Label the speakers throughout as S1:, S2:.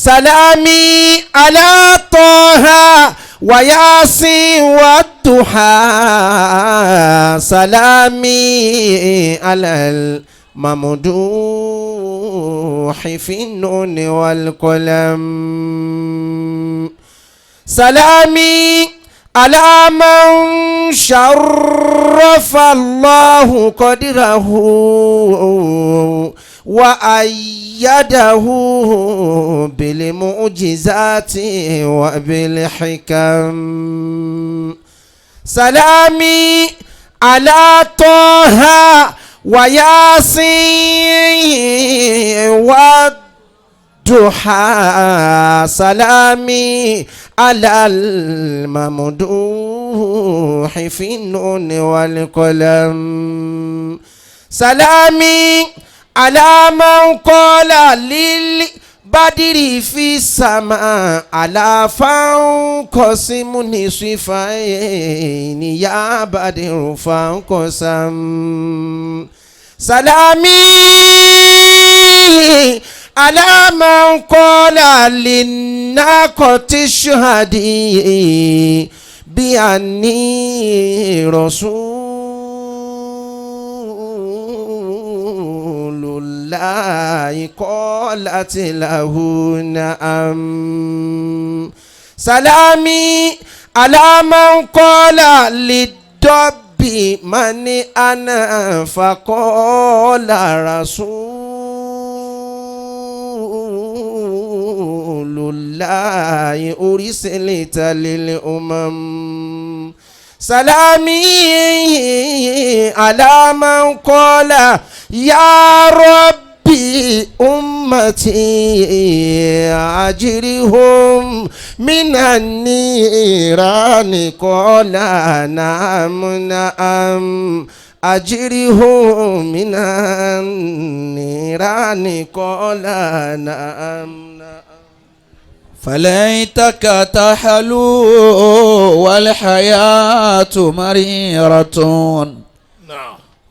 S1: سلامي على طه وياسين والضحى سلامي على الممدوح في النون والقلم سلامي على من شرف الله قدره وأيده بالمعجزات وبالحكم سلامي على طه وياسين والضحى سلامي على الممدوح في النون والقلم سلامي على من قال للبدر في السماء على فانقسم نصفين يا بدر فانقسم سلامي على من قال للناقة اشهدي بأني رسول الله قالت له نعم سلامي على من قال للدب من أنا فقال رسول الله أرسلت للأمم سلامي على من قال يا ربي أمتي أجرهم من النيران قال نعم نعم أجرهم من النيران قال نعم نعم
S2: فليتك تحلو والحياة مريرة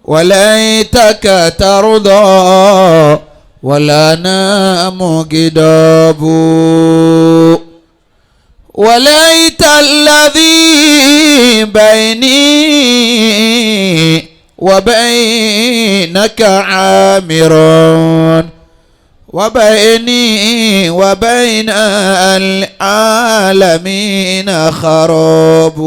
S2: وليتك ترضى ولا نام جداب وليت الذي بيني وبينك عامر وبيني وبين العالمين خراب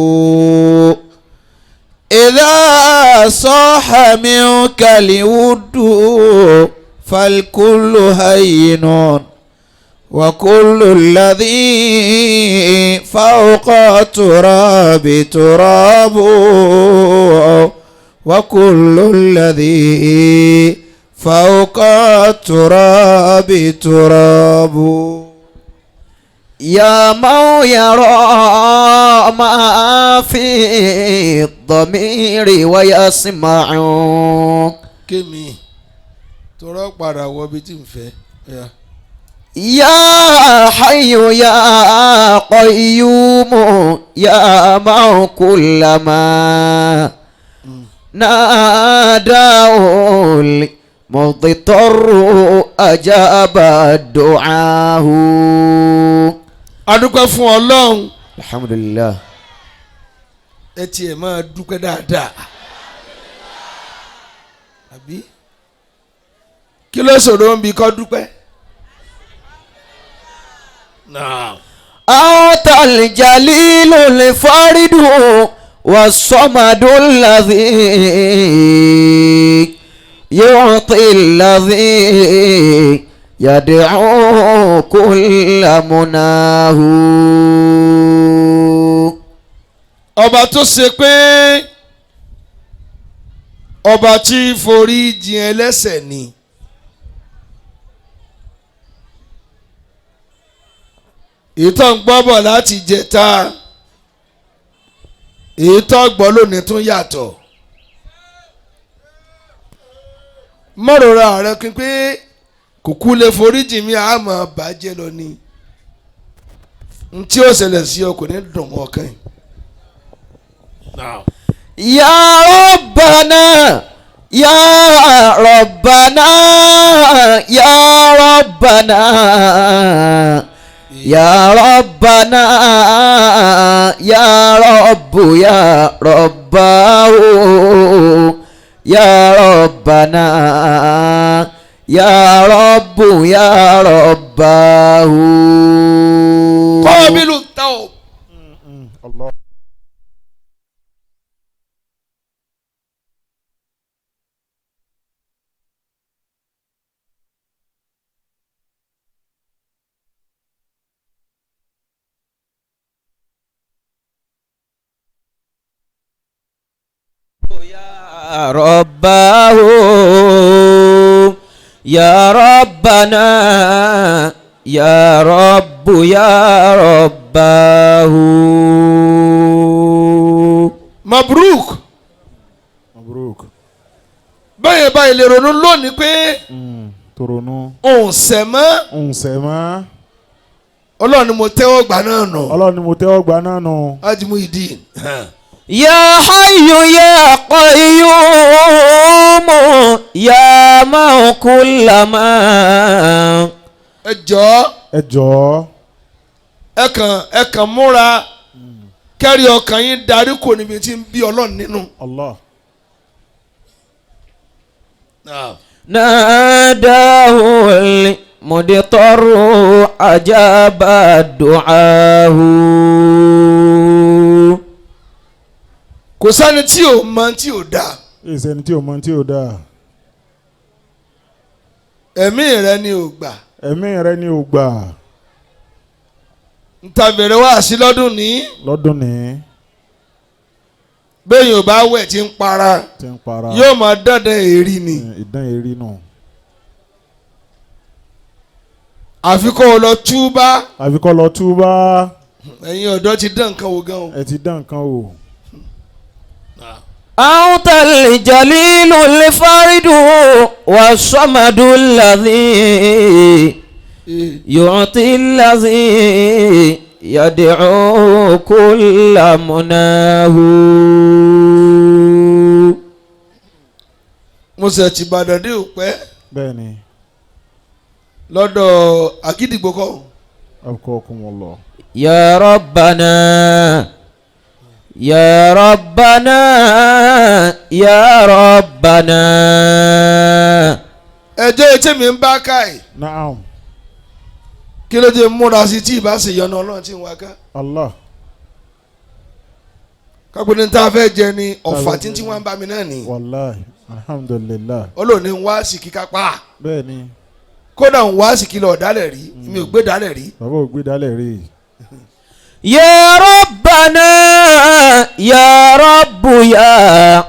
S2: إذا صاح منك الود فالكل هين وكل الذي فوق التراب تراب وكل الذي فوق التراب تراب
S1: يا من يرى ما في الضمير ويسمع
S3: kémi tọrọ padà wọ bí tí n fẹ́.
S1: يا حي يا قيوم يا من كلما ناداه المضطر أجاب الدعاء.
S3: A dúpẹ́ fún Ọlọ́run.
S1: Alhamdulillah.
S3: Ẹ tiẹ̀ máa dúpẹ́ dáadáa. Àbí? Kí ló ṣòro ń bi kọ́ dúpẹ́?
S1: أنت الجليل الفارد والصمد الذي يعطي الذي يدعو كل مناه.
S3: Ọba tó ṣe pé ọba tí forí jìn ẹlẹ́ṣẹ̀ ni. Ìtàn gbọ́ bọ̀ láti jẹta, ìtàn gbọ́ lónìí tún yàtọ̀. Mọ̀rọ̀ra rẹ kí n pé kùkú lè foríjì mi àmọ́ bàjẹ́ lọ ni. Ntí ó ṣẹlẹ̀ sí ọ kò ní dùn mọ́ ọkàn yìí.
S1: Ya Rabbana, Ya Rabbana, Ya Rabbana. يا ربنا يا رب يا رباه يا ربنا يا رب يا رباه
S3: قابل التوب.
S2: الله.
S1: يا رباه يا ربنا يا رب يا رباه
S3: مبروك.
S2: مبروك.
S3: báyìí báyìí lè ronú lónìí pé
S2: toronu.
S3: òun sẹ̀ mọ́.
S2: nsẹ̀mọ́.
S3: ọlọ́run ni mo tẹ́wọ́ gbà náà nù.
S2: ọlọ́run ni mo tẹ́wọ́ gbà náà nù.
S3: ajimu ìdí.
S1: يا حي يا قيوم يا من كل ما
S3: ẹ jọ̀ọ́
S2: ẹ jọ̀ọ́.
S3: ẹ kàn múra kẹ́rì ọkàn yín darí kò níbi tí ń bí ọlọ́run nínú.
S2: Allah.
S1: ناداه المضطر أجاب دعاه
S3: kò sẹ́ni tí ò mọ tí ò dáa.
S2: ìsẹ́ni tí o mọ tí o dáa.
S3: ẹ̀mí rẹ ni ò gbà.
S2: ẹ̀mí rẹ ni o gbà.
S3: ń ta bẹ̀rẹ̀ wá sí lọ́dún ní.
S2: lọ́dún ní.
S3: bẹ́ẹ̀ yóò bá wẹ̀ tí ń para
S2: tí ń para.
S3: yóò máa dandan èrí ni.
S2: ìdán èrí nù.
S3: àfi kó o lọ túbá.
S2: àfi kọ́ lọ túbá.
S3: ẹ̀yin ọ̀dọ́ ti dán nǹkan wò gan o.
S2: ẹ ti dán nǹkan wò.
S1: أنت الجليل الفرد والصمد الذي يعطي الذي يدعو كل مناه
S3: mo ṣe ti Ìbàdàn dé òpẹ́
S2: bẹ́ẹ̀ni.
S3: lọ́dọ̀ Àgídìgbò kọ́.
S2: akramakumullah.
S1: يا ربنا يا ربنا يا ربنا
S3: ẹjọ́ etí mi ń bá káì
S2: naam.
S3: kí ló dé múra sí tí ìbá ṣe yọnu ọlọ́run tí ń wá ká.
S2: Allah.
S3: kápẹ́ ní tá a fẹ́ jẹ ní ọ̀fà tí wọ́n ń bá mi náà ní.
S2: wàláhi alhamdulilah.
S3: olóòní ń wá sí kíká pa.
S2: bẹ́ẹ̀ni.
S3: kódà ń wá sí kílọ̀ ọ̀dálẹ̀ rí mi ò gbé dálẹ̀ rí.
S2: bàbá ò gbé dálẹ̀ rí.
S1: يا ربنا يا رب يا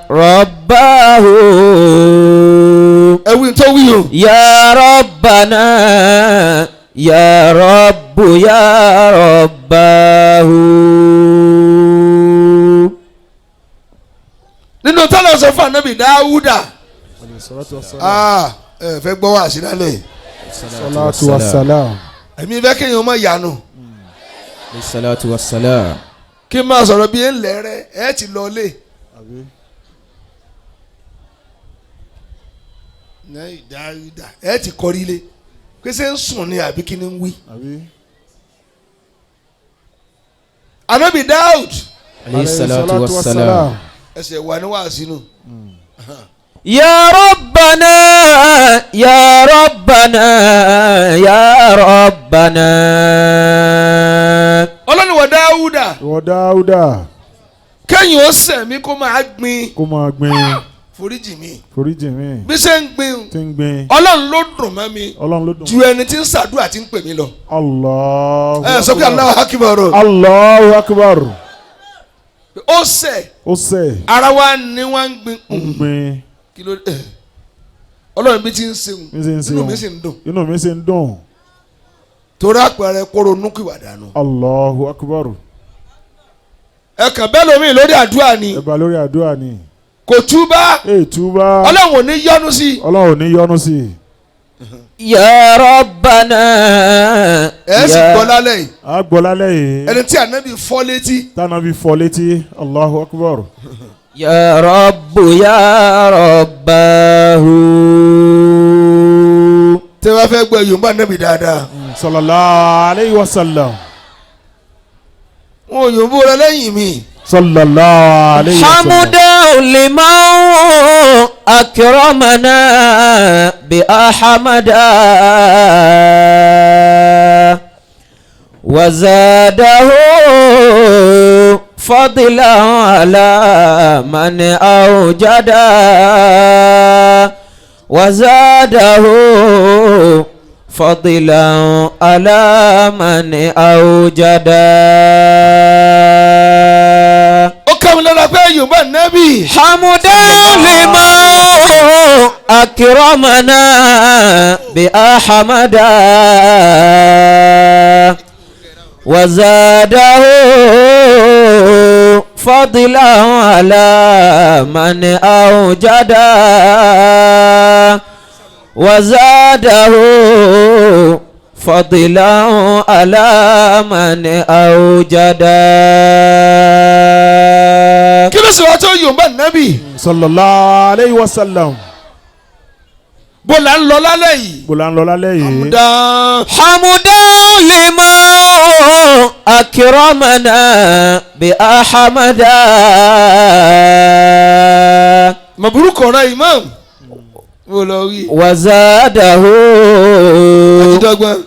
S1: رباه
S3: ẹ̀wìn tó wí o.
S1: يا ربنا يا رب يا رباه
S3: nínú tọ́lọ̀ sọ fún Ànábì Dáúdà.
S2: salatu wassalam.
S3: ẹ fẹ́ gbọ́ wá sí lálẹ́.
S2: salatu wassalam.
S3: ẹ̀mí fẹ́ kéèyàn mọ̀ yanu.
S1: salatu wassalam.
S3: kí n máa sọ̀rọ̀ bí ẹ̀ńlẹ̀ rẹ ẹ̀ ti lọ lé. Dáúdà ẹ̀ ti kọrí lé pé ṣé ń sùn ni àbí kí ni ń wí. Ànábì Dáúd.
S1: alayhi salatu wassalam.
S3: ẹsẹ̀ wà ní wàásù nù.
S1: يا ربنا يا ربنا يا ربنا
S3: ọlọ́ni wọ Dáúdà.
S2: ìwọ Dáúdà.
S3: kẹ́yìn ó sẹ̀mí kó máa gbin.
S2: kó máa gbin.
S3: foríjì mi.
S2: foríjì mi.
S3: bí ṣe ń gbin.
S2: tí ń gbin.
S3: ọlọ́run ló dùn mọ́ mi.
S2: ọlọ́run ló dùn.
S3: ju ẹni tí ń ṣàdúrà tí ń pè mí lọ.
S2: Allahu
S3: ẹ sọ pé Allahu Akbar.
S2: Allahu akbar.
S3: ó sẹ̀.
S2: ó sẹ̀.
S3: ara wa ni wọ́n ń gbin.
S2: ń gbin.
S3: kí ló dé ọlọ́run bí ti ń sehun inú mi sì ń dùn.
S2: inú mi sì ń dùn.
S3: torí àpẹẹrẹ kóró núkìwàdà nù.
S2: Allahu akbar.
S3: ẹ kàn bẹ́ẹ̀ lómi lórí àdúrà ni.
S2: ẹ bá lórí àdúrà ni.
S3: kò túbá.
S2: túbá.
S3: ọlọ́run ò ní yọ́nú sí.
S2: ọlọ́run ò ní yọ́nú sí.
S1: يا ربنا
S3: ẹ sì gbọ́ lálẹ́ yìí.
S2: a gbọ́ lálẹ́ yìí.
S3: ẹni tí Ànábì fọ́ létí.
S2: tànàbí fọ́ létí. Allahu akbar.
S1: يا رب يا رباه
S3: tẹ́ bá fẹ́ gbọ́ yorùbá nẹ́bí dáadáa.
S2: sallallahu alayhi wa sallam.
S3: wọn ò yòǹbó rẹ lẹ́yìn mi.
S2: sallallahu alayhi wa sallam.
S1: حمدا لمن أكرمنا بأحمد وزاده فضلا على من أوجد وزاده فضلا على من أوجد.
S3: Lára pé yorùbá nẹ́bí.
S1: حمدا لمن أكرمنا بأحمد وزاده فضلا على من أوجد وزاده فضلا على من أوجد.
S3: kí ló sì wá tó yorùbá nẹ́bí.
S2: sallallahu alayhi wa sallam.
S3: bó la ń lọ lálẹ́ yìí.
S2: bó la ń lọ lálẹ́ yìí.
S1: حمدا لمن أكرمنا بأحمد.
S3: مبروك ọ̀rọ̀ imam.
S1: وزاده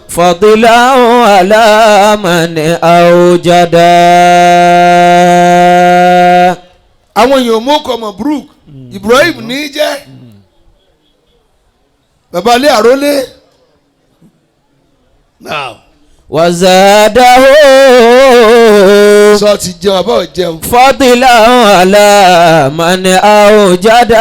S1: فضلا على من أوجد.
S3: àwọn èèyàn mú ọkọ̀ Mabruk Ibrahim ní jẹ́ bàbá ilé àrólé.
S1: وزاده
S3: sọ ti jẹun àbá ò jẹun.
S1: فضلا على من أوجد.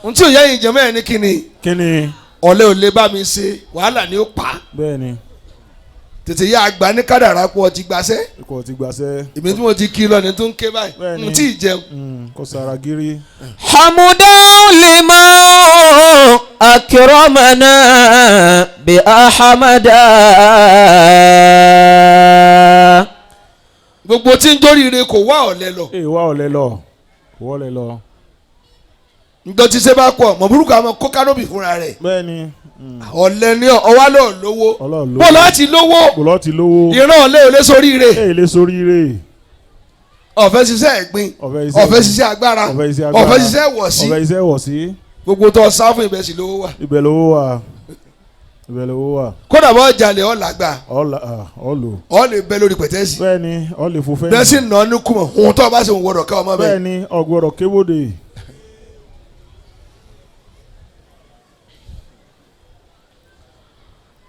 S3: n tí ò yẹ yín jẹ mẹ́rin ní kíni.
S2: kíni.
S3: ọ̀lẹ́ ò lè bá mi ṣe wàhálà ni ó pa.
S2: bẹ́ẹ̀ni.
S3: tètè yá àgbà ní kádàrá pọ̀ ti gbàṣẹ́.
S2: ikọ̀ ti gbàṣẹ́.
S3: ìbí tí mo ti kí lọ ni tó ń ké báyìí.
S2: bẹ́ẹ̀ni.
S3: n tí ì jẹun.
S2: kò sara gírí.
S1: حمدا لمن أكرمنا بأحمد.
S3: gbogbo tí ń jóríire kò wá ọ̀lẹ lọ.
S2: wá ọ̀lẹ lọ. kò wọ́lẹ̀ lọ.
S3: ǹjọ́ tí ṣe bá pọ̀ Mabruk àmọ́ kó kánóbì fúnra rẹ̀.
S2: bẹ́ẹ̀ni.
S3: ọ̀lẹ ni ọwá lọ lówó. bó lọ́ọ́ ti lówó. ìran ọ̀lẹ ò lè soríire.
S2: lè soríire.
S3: ọ̀fẹ́ ṣiṣẹ́ ẹ̀gbin. ọ̀fẹ́ ṣiṣẹ́ agbára. ọ̀fẹ́ ṣiṣẹ́ wọ̀sí. gbogbo tó sá fún ibẹ̀ sí lówó wà.
S2: ibẹ̀ lówó wà. ibẹ̀ lówó wà.
S3: kódà bọ́ jalè ọ̀ làgbà.
S2: ọ̀lò.
S3: ọ̀ lè bẹ lórí pẹ̀tẹ́sì.
S2: bẹ́ẹ̀ni ọ̀ lè fò fẹ́ẹ́.
S3: bẹ́ẹ̀ sì nà ọ́ ní kùmọ̀ ohun tó bá ṣe ń wọ̀rọ̀ ká ọmọ bẹ́ẹ̀.
S2: bẹ́ẹ̀ni ọ̀gbọ̀rọ̀ kéwòde.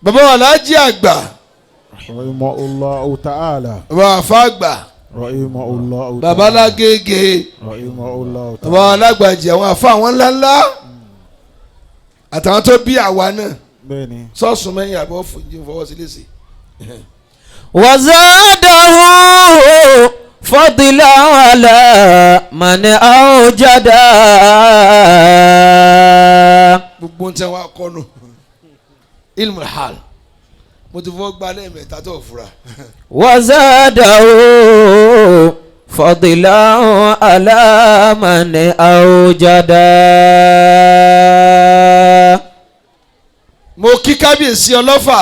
S3: bàbá wa Alhaji Àgbà.
S2: rahimahullahu ta'ala.
S3: bàbá àfa àgbà.
S2: rahimahullahu ta'ala.
S3: bàbá Lágége.
S2: rahimahullahu ta'ala.
S3: bàbá Alágbàjì àwọn àfa àwọn ńláńlá àtàwọn tó bí àwa náà.
S2: bẹ́ẹ̀ni.
S3: sọ́ọ̀sùn mẹ́yìn àbọ̀ fọwọ́ sí léṣe.
S1: وزاده فضلا على من أوجد.
S3: gbogbo ń tẹ́ wá kọ́nu ilmu hal mo ti fọ́ gba lẹ́ẹ̀mẹ́ta tó fura.
S1: وزاده فضلا على من أوجد.
S3: mo kí kábíyèsí ọlọ́fà.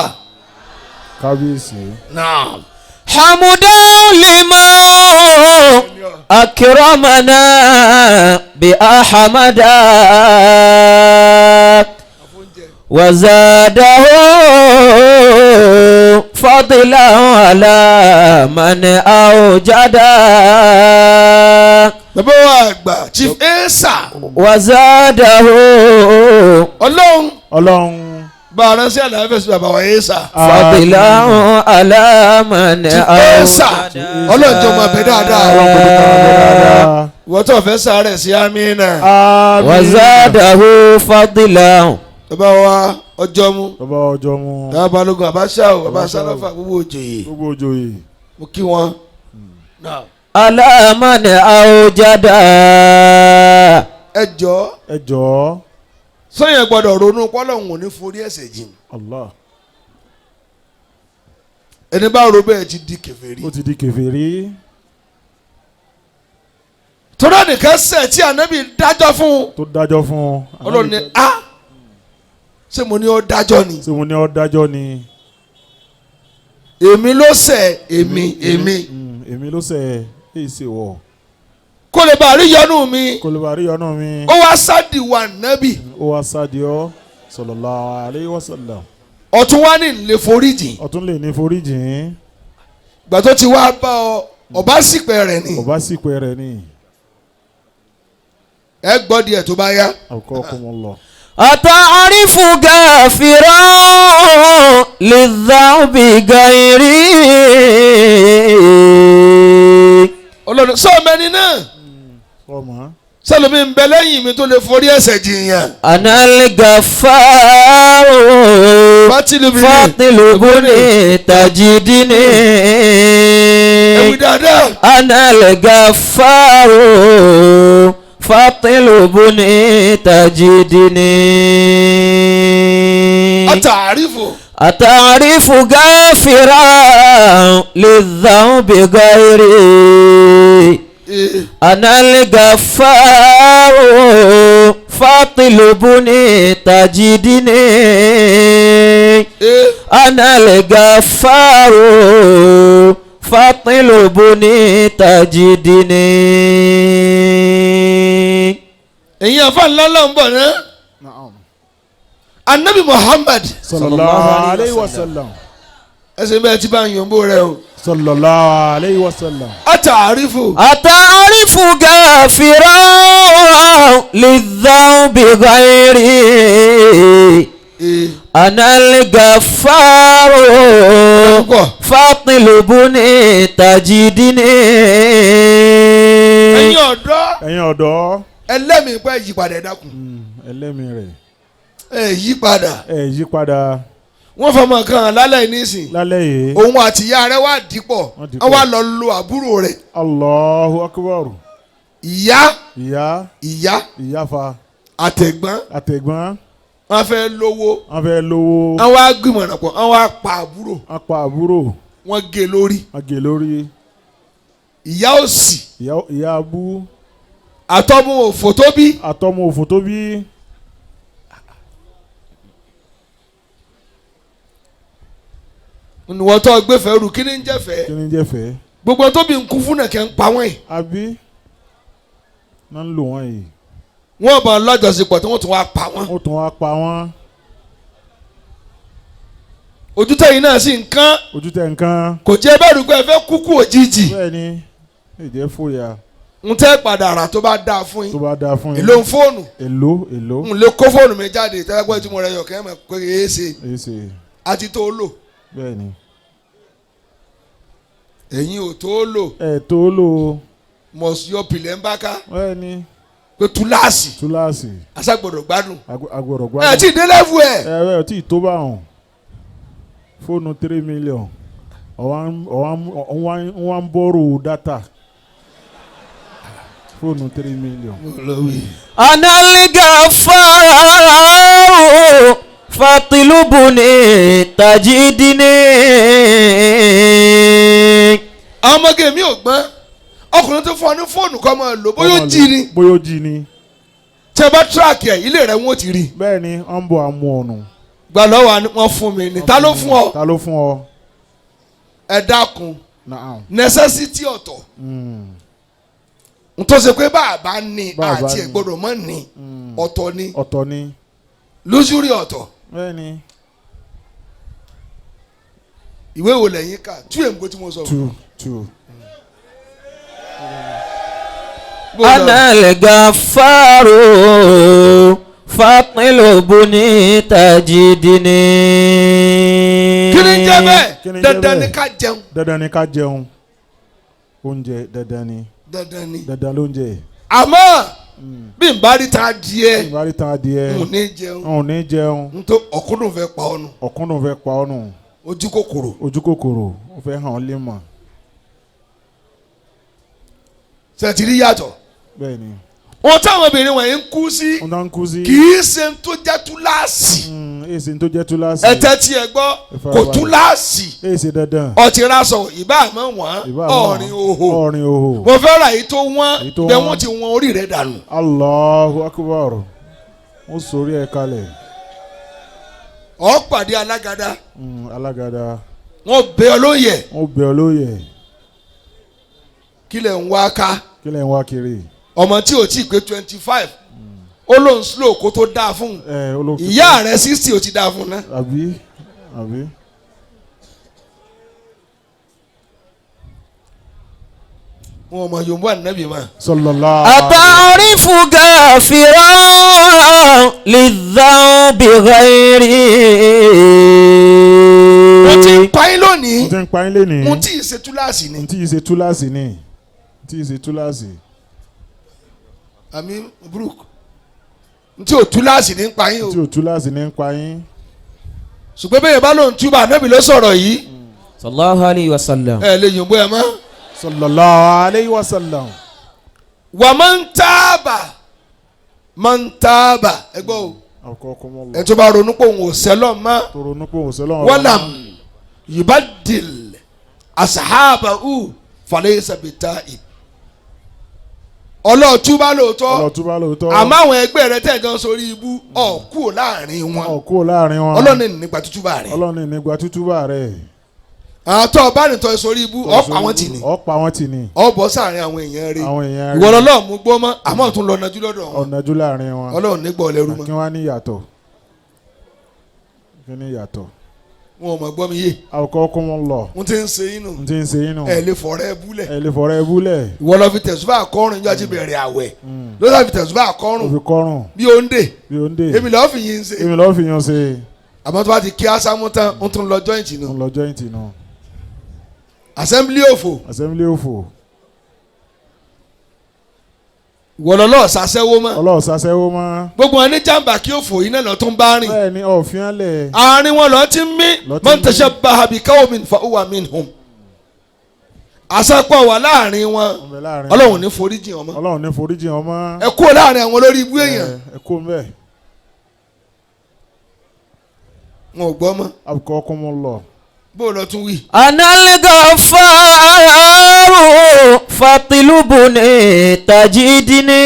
S2: kábíyèsí.
S3: naam.
S1: حمدا لمن أكرمنا بأحمد وزاده فضلا على من أوجد.
S3: bàbá wa àgbà Chief Esa.
S1: وزاده
S3: ọlọ́run bá a ránṣẹ́ àlàáfẹ́ sí bàbá wa Esa.
S1: فضلا على من أوجد.
S3: ọlọ́run jọ máa bẹ dáadáa. wọ́n tó fẹ́ sáré sí amínà.
S1: وزاده فضلا.
S3: bàbá wa ọjọ́mú.
S2: bàbá ọjọ́mú.
S3: bàbá balógun àbáṣà o bàbá sálọ́fà gbogbo òjòyè.
S2: gbogbo òjòyè.
S3: mo kí wọn.
S1: على من أوجد.
S3: ẹ jọ̀ọ́. sọ́yìn gbọ́dọ̀ ronú pọ́lọ́hún ò ní forí ẹ̀ṣẹ̀ jìn.
S2: Allah.
S3: ẹni bá ro bẹ́ẹ̀ ti di kèfèrí.
S2: ó ti di kèfèrí.
S3: tọ́lá nìkan ṣẹ̀ tí ànábì dájọ́ fún.
S2: tó dájọ́ fún.
S3: ọlọ́run ni ṣé mo ní ó dájọ́ ni.
S2: ṣé mo ní ó dájọ́ ni.
S3: èmi ló ṣẹ̀ èmi.
S2: èmi ló ṣẹ̀ èyí ṣe wọ̀.
S3: kó lè bá rí yọ́nú mi.
S2: kó lè bá rí yọ́nú mi.
S3: ó wá sáàdì wa nábì.
S2: ó wá sáàdì ọ́ sallallahu alayhi wa sallam.
S3: ọ̀tún wá ní lè foríjì.
S2: ọ̀tún lè ní foríjì.
S3: ìgbà tó ti wá bá ọ ọba sípẹ́ rẹ̀ ni.
S2: ọba sípẹ́ rẹ̀ ni.
S3: ẹ gbọ́ díẹ̀ tó bá yá.
S2: akramakumullah.
S1: أتعرف غافرا للذنب غيري.
S3: Ọlọ́run sọ mẹ́ni náà.
S2: ọmọ.
S3: sẹ́lómi ń bẹ lẹ́yìn mi tó lè forí ẹ̀ṣẹ̀ jìyàn.
S1: أنا الغفار فاطلبني تجدني.
S3: ẹ̀wì dáadáa.
S1: أنا الغفار فاطلبني تجدني. أتعرف غافرا للذنب غيري. أنا الغفار فاطلبني تجدني. أنا الغفار فاطلبني تجدني.
S3: ẹ̀yin àfa ńlá ńlá ń bọ̀ náà. anabi Muhammad.
S2: sallallahu alayhi wa sallam.
S3: ẹsẹ̀ bẹ́ẹ̀ tí bá ń yọ̀nbó rẹ o.
S2: sallallahu alayhi wa sallam.
S3: ata'arifu.
S1: أتعرف غافرا للذنب غيري. أنا الغفار فاطلبني تجدني.
S3: ẹ̀yin ọ̀dọ́.
S2: ẹ̀yin ọ̀dọ́.
S3: ẹlẹ́mìí pẹ́ yípadà ẹ dákun.
S2: ẹlẹ́mìí rẹ̀.
S3: yípadà.
S2: yípadà.
S3: wọ́n fọmọ kan lálẹ́ nísìn.
S2: lálẹ́ yìí.
S3: òun àti ìyá rẹ̀ wá dìpọ̀ wọ́n wá lọ lo àbúrò rẹ̀.
S2: Allahu akbar.
S3: ìyá
S2: fa.
S3: àtẹ̀gbọ́n. wọ́n fẹ́ lówó.
S2: wọ́n
S3: wá gbìmọ̀ràn pọ̀ wọ́n wá pa àbúrò. wọ́n gé lórí. ìyá òsì.
S2: ìyá abú.
S3: àtọmọ òfò tó bí. wọ́n tó gbẹ́fẹ́ rú kí ni ń jẹ́fẹ́. gbogbo tó bí nkú fún nàkẹ́ ń pa wọ́n yìí.
S2: àbí náà ń lò wọ́n yìí.
S3: wọ́n bá lọ́jọ́sípọ̀ tí wọ́n tún wá pa wọ́n. ojútẹ̀ yìí náà sì ń kán. kò jẹ́ bẹ́ẹ̀ rúgbẹ́ ẹ fẹ́ kúkú òjijì.
S2: bẹ́ẹ̀ni ìjẹ́ fòyà.
S3: n tẹ́ padà rà tó bá dáa fún yín. èlò ń fóònù.
S2: èlò.
S3: n lè kó fóònù mi jáde tẹ́lẹ̀pẹ́ tí mo rẹ̀ yọ̀ kẹ́ mọ̀ pé èé ṣe. àti tó lò.
S2: bẹ́ẹ̀ni.
S3: ẹ̀yin ò tó lò.
S2: tó lò.
S3: must yọ pìlẹ̀ ń bá ká.
S2: bẹ́ẹ̀ni.
S3: pé túláàsì. aṣàgbọ̀dọ̀ gbádùn.
S2: agbọ̀dọ̀ gbádùn.
S3: tí ì dé lẹ́fù ẹ̀.
S2: ẹ̀ tí ì tó bá hàn. fóònù 3 million. ọ̀wá ń bọ́rò dátà. fóònù 3 million.
S1: أنا الغفار فاطلبني تجدني.
S3: àwọn ọmọge mi ò gbọ́n ọkùnrin tó fún ọ ní fóònù kọ́ máa lò bóyá ó jí ni. tí ẹ bá tíráàkì ẹ ilé rẹ wọn ò ti rí.
S2: bẹ́ẹ̀ni ọ ń bọ àmú ọ̀nù.
S3: gbà lọ́wọ́ wọn fún mi ni ta ló fún ọ. ẹ dákun necessity ọ̀tọ̀. n tó ṣe pé bàbá ní àti ẹ̀ gbọ́dọ̀ mọ́ ní ọ̀tọ̀ ni lóṣùrí ọ̀tọ̀.
S2: bẹ́ẹ̀ni.
S3: ìwé wo lẹ́yìn ká tú èǹgbò tí mo sọ.
S2: two.
S1: أنا الغفار فاطلبني تجدني.
S3: kí ni jẹ́ bẹ́ẹ̀ dandan ni ká jẹun.
S2: oúnjẹ dandan ni. dandan lóúnjẹ.
S3: àmọ́ bí n bá rí ta adìẹ.
S2: n ò ní jẹun.
S3: n tó ọ̀kúndùn fẹ́ pa ọ́ nù. ojú kòkòrò
S2: ó fẹ́ hàn ọ́ lé mọ̀.
S3: sẹ̀tìrí yàtọ̀.
S2: bẹ́ẹ̀ni.
S3: ohun táwọn obìnrin wọ̀nyí ń kú sí. kì í ṣe tó jẹ́ túláàsì. ẹ̀tẹ́ tí ẹ gbọ́ kò túláàsì. ọtí raṣọ ìbá àmọ́ wọ́n ọ̀rìn òhò. mo fẹ́ ra èyí tó wọ́n bẹ́ẹ̀ wọ́n ti wọ́n orí rẹ̀ dànù.
S2: Allahu akbar. ó sórí ẹ̀ kalẹ̀.
S3: Ó pàdé alágàdá.
S2: Alágàdá.
S3: Wọ́n bẹ̀ ọ́ lóyè.
S2: Wọ́n bẹ̀ ọ́ lóyè.
S3: Kí lẹ̀ ń wá ká.
S2: Kí lẹ̀ ń wá kiri.
S3: Ọmọ tí ò tí ì pé 25. Ó lóun slow kó tó dáa fún un. Ìyá rẹ̀ 60 ó ti dáa fún un náà.
S2: Àbí.
S3: Wọ́n mọ Yorùbá ànábì mọ́.
S2: Sallallahu.
S1: Ata'rifu ghafiran lidhanbi ghairi.
S3: Mo ti ń pa yín lónìí.
S2: Mo ti ń pa yín lónìí.
S3: Mo ti ṣe túláàsì ni.
S2: Mo ti ṣe túláàsì ni. Mo ti ṣe túláàsì.
S3: Àmì Brook. Mo ti ò túláàsì ní ń pa yín o.
S2: Mo ti ò túláàsì ní ń pa yín.
S3: Ṣùgbọ́n bẹ́ẹ̀ bá lóun túbà ànábì ló sọ̀rọ̀ yìí.
S1: Sallallahu alayhi wa sallam.
S3: Ẹ lè yòǹbó ẹ mọ́.
S2: Sallallahu alayhi wa sallam.
S3: Wa man taba ẹ gbọ́ o. Ẹ tó bá ronú pé òun ò sẹ́lọ̀ mọ́.
S2: Tó ronú pé òun ò sẹ́lọ̀ mọ́.
S3: Walam yubaddil ashabahu falaysa bita'ib. Ọlọ́ọ̀túbá lóòótọ́. Àmọ́ àwọn ẹgbẹ́ rẹ tẹ̀gán sórí ibú ọ̀kú láàrin wọn. Ọlọ́ọ̀ni nígbà tútúbà rẹ̀. Àwọn tó ọba nìtọ́ sórí ibú ọ̀pá wọn tì ní. Ọ̀bọ̀ sáàrin àwọn èèyàn rẹ̀. Ìwọ lọ́lọ́ mú gbọ́ mọ́ àmọ́ tún lọ nàjú lọ́dọ̀ wọn.
S2: Ọ̀nàjú láàrin wọn.
S3: Ọlọ́run nígbà ọlẹ́rú mọ́.
S2: Kí wọ́n á ní ìyàtọ̀.
S3: Wọn ò mọ̀ gbọ́ mi yé.
S2: Àwòkọ́ kó wọn lọ.
S3: N ti ń ṣe inú. Ẹ lè fọ̀rẹ́ búlẹ̀. Ìwọ lọ fi tẹ̀sùbá àkọ́rùn ìjọ àti bẹ̀rẹ̀ àwẹ̀. Ló sá fi tẹ̀sùbá àkọ́rùn. Bí òǹdè. Èmi lọ́ọ́ fi yín ṣe. Àmọ́ tó bá ti kí ásámú tán ń tún lọ jọ́ìntì nù. Assembly òfò. Ìwọ lọ́ọ́ sàṣẹ́wó mọ́. Gbogbo wọn ní jàǹbá kí òfò yìí náà lọ tún bá rìn.
S2: Bẹ́ẹ̀ni ọ̀fìn alẹ̀.
S3: Àárín wọn lọ ti ń mí. Man tashabbaha bi qawmin fa huwa minhum. Àṣàpọ̀ wà láàrin wọn. Ọlọ́run ní foríjì wọn mọ́. Ẹ kúrò láàrin àwọn olórí ibú èèyàn.
S2: Ẹ kó mbẹ́.
S3: Wọn ò gbọ́ mọ́.
S2: Àwòkọ́ kó wọn lọ.
S3: Bó lọ tún wí.
S1: Anal ghafaru fatilubuni tajidini.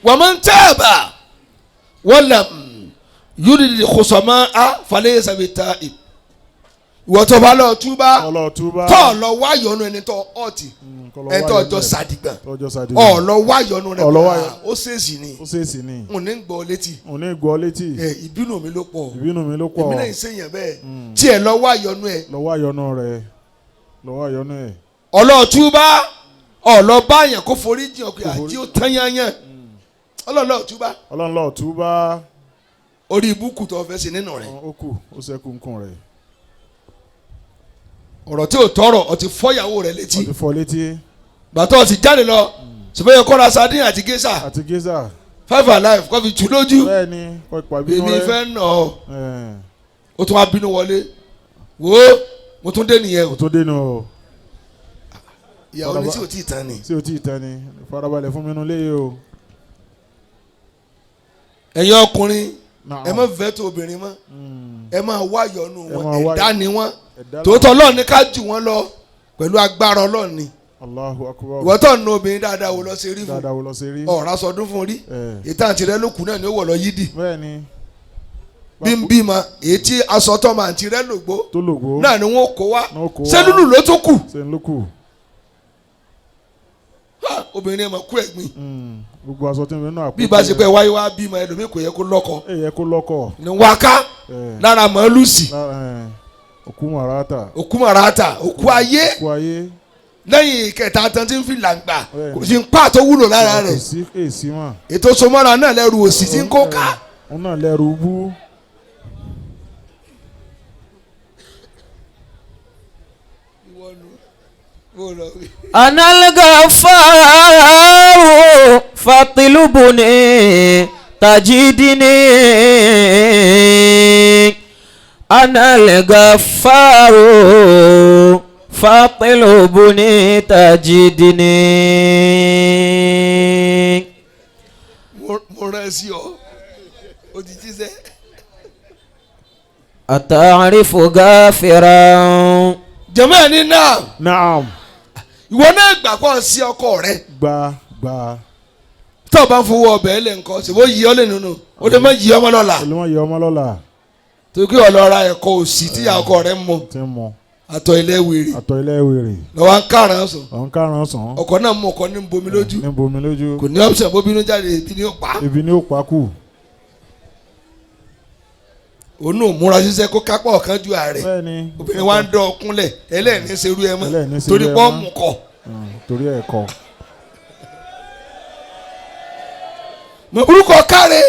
S3: Wa man taba walam yurid khusama'a falaysa bita'ib. Ìwọ tó bá lọ túbá tó lọ wá yọnu ẹni tó ọtí ẹni tó ọjọ́ sàdìgbà ọ lọ wá yọnu rẹ ó ṣèèṣì ni n ní gbọ́ létí ìbínú mi ló pọ̀ èmi náà ń ṣèyàn bẹ́ẹ̀ tí ẹ lọ wá yọnu ẹ ọlọ́ọ̀túbá ọlọ́ọ̀bá yẹn kó forí jìn ọkùnrin àti ó tán yányán ọlọ́ọ̀túbá orí ibùkún tó fẹ́ ṣe nínú rẹ̀
S2: ó kù ó ṣẹ́kù nǹkan rẹ̀.
S3: Ọ̀rọ̀ tí ò tọrọ ọ ti fọ́ ìyàwó rẹ̀ létí.
S2: Ọ ti fọ́ létí.
S3: Bàtọ́ ọ ti jáde lọ. Ṣùgbọ́n yẹ kọ́ra sardine àti géṣà. 5 alive kọ́ fi tù lójú.
S2: Bẹ́ẹ̀ni kọ́ ipa bínú rẹ̀.
S3: Èmi fẹ́ nà ọ́. Ó tún wá bínú wọlé. Wo mo tún dé nìyẹn o. Ìyàwó ni tí ò tí ì tán ni.
S2: Farabalẹ̀ fún mi nù léyìí o.
S3: Ẹ̀yin ọkùnrin ẹ má fẹ́ tó obìnrin mọ́. Ẹ máa wá yọnu wọn ẹ̀dá ni wọ́n. Tòótọ́ Ọlọ́run ní ká jù wọ́n lọ pẹ̀lú agbára Ọlọ́run ni.
S2: Allahu akbar.
S3: Ìwọ tó ń na obìnrin dáadáa wo lọ ṣe rí fún ọ̀rá sọdún fún rí ìtàn àti rẹ lókun náà ni ó wọ̀ lọ yídì. Bí ń bímọ èyí tí aṣọ tó máa ti rẹ lògbó náà ni wọ́n kó wá ṣé lúlù ló tó kù. Obìnrin ẹ̀ máa kú ẹ̀gbìn.
S2: Gbogbo aṣọ tí mo náà kú.
S3: Bí ìbá ṣe pé wáyé wá bímọ ẹlòmíì kò yẹ kó lọ́kọ. Ní wáká lára màálùsì. Òkú màràtà òkú ayé lẹ́yìn ìkẹta tán tí ń fi làǹgbà kò sí ń pa tó wúlò lára rẹ̀ ètò sọmọ́ra náà lẹ́rù òsì tí ń kó ká.
S2: òun náà lẹ́rù bú.
S1: Anal ghafaru fatilubuni tajidini. Anal ghafaru fatilubuni tajidini.
S3: Mo rán sí ọ ó ti jíṣẹ́.
S1: Ata'rifu ghafiran.
S3: Jàmáà ní náà.
S2: Naam.
S3: Ìwọ náà gbà pọ̀ sí ọkọ rẹ.
S2: Gbà.
S3: tó bá ń fowó ọbẹ̀ lẹ̀ nǹkan ṣe bó yí ọ lè nínú ó lè má yí ọmọ lọ́la.
S2: ó lè má yí ọmọ lọ́la.
S3: tó kí ọlọ́ra ẹ̀kọ́ òsì tí ọkọ rẹ̀ mọ. àtọ̀ ilé wèrè.
S2: àtọ̀ ilé wèrè.
S3: lọ́wọ́ ń káràn sàn.
S2: lọ́wọ́ ń káràn sàn.
S3: ọkọ náà mú ọkọ ní bomi lójú.
S2: ní bomi lójú.
S3: kò ní option bó bínú jáde ibi ni ó pa.
S2: ibi ni ó pa kù.
S3: òun náà múra ṣiṣẹ́ kó kápá ọ̀kan ju ààrẹ.
S2: bẹ́ẹ̀ni.
S3: obìnrin wa ń dán ọkúnlẹ̀ ẹlẹ́ẹ̀ni ṣerú ẹ mọ́ torí pọ́ mú kọ.
S2: torí ẹ̀ kọ.
S3: orúkọ káre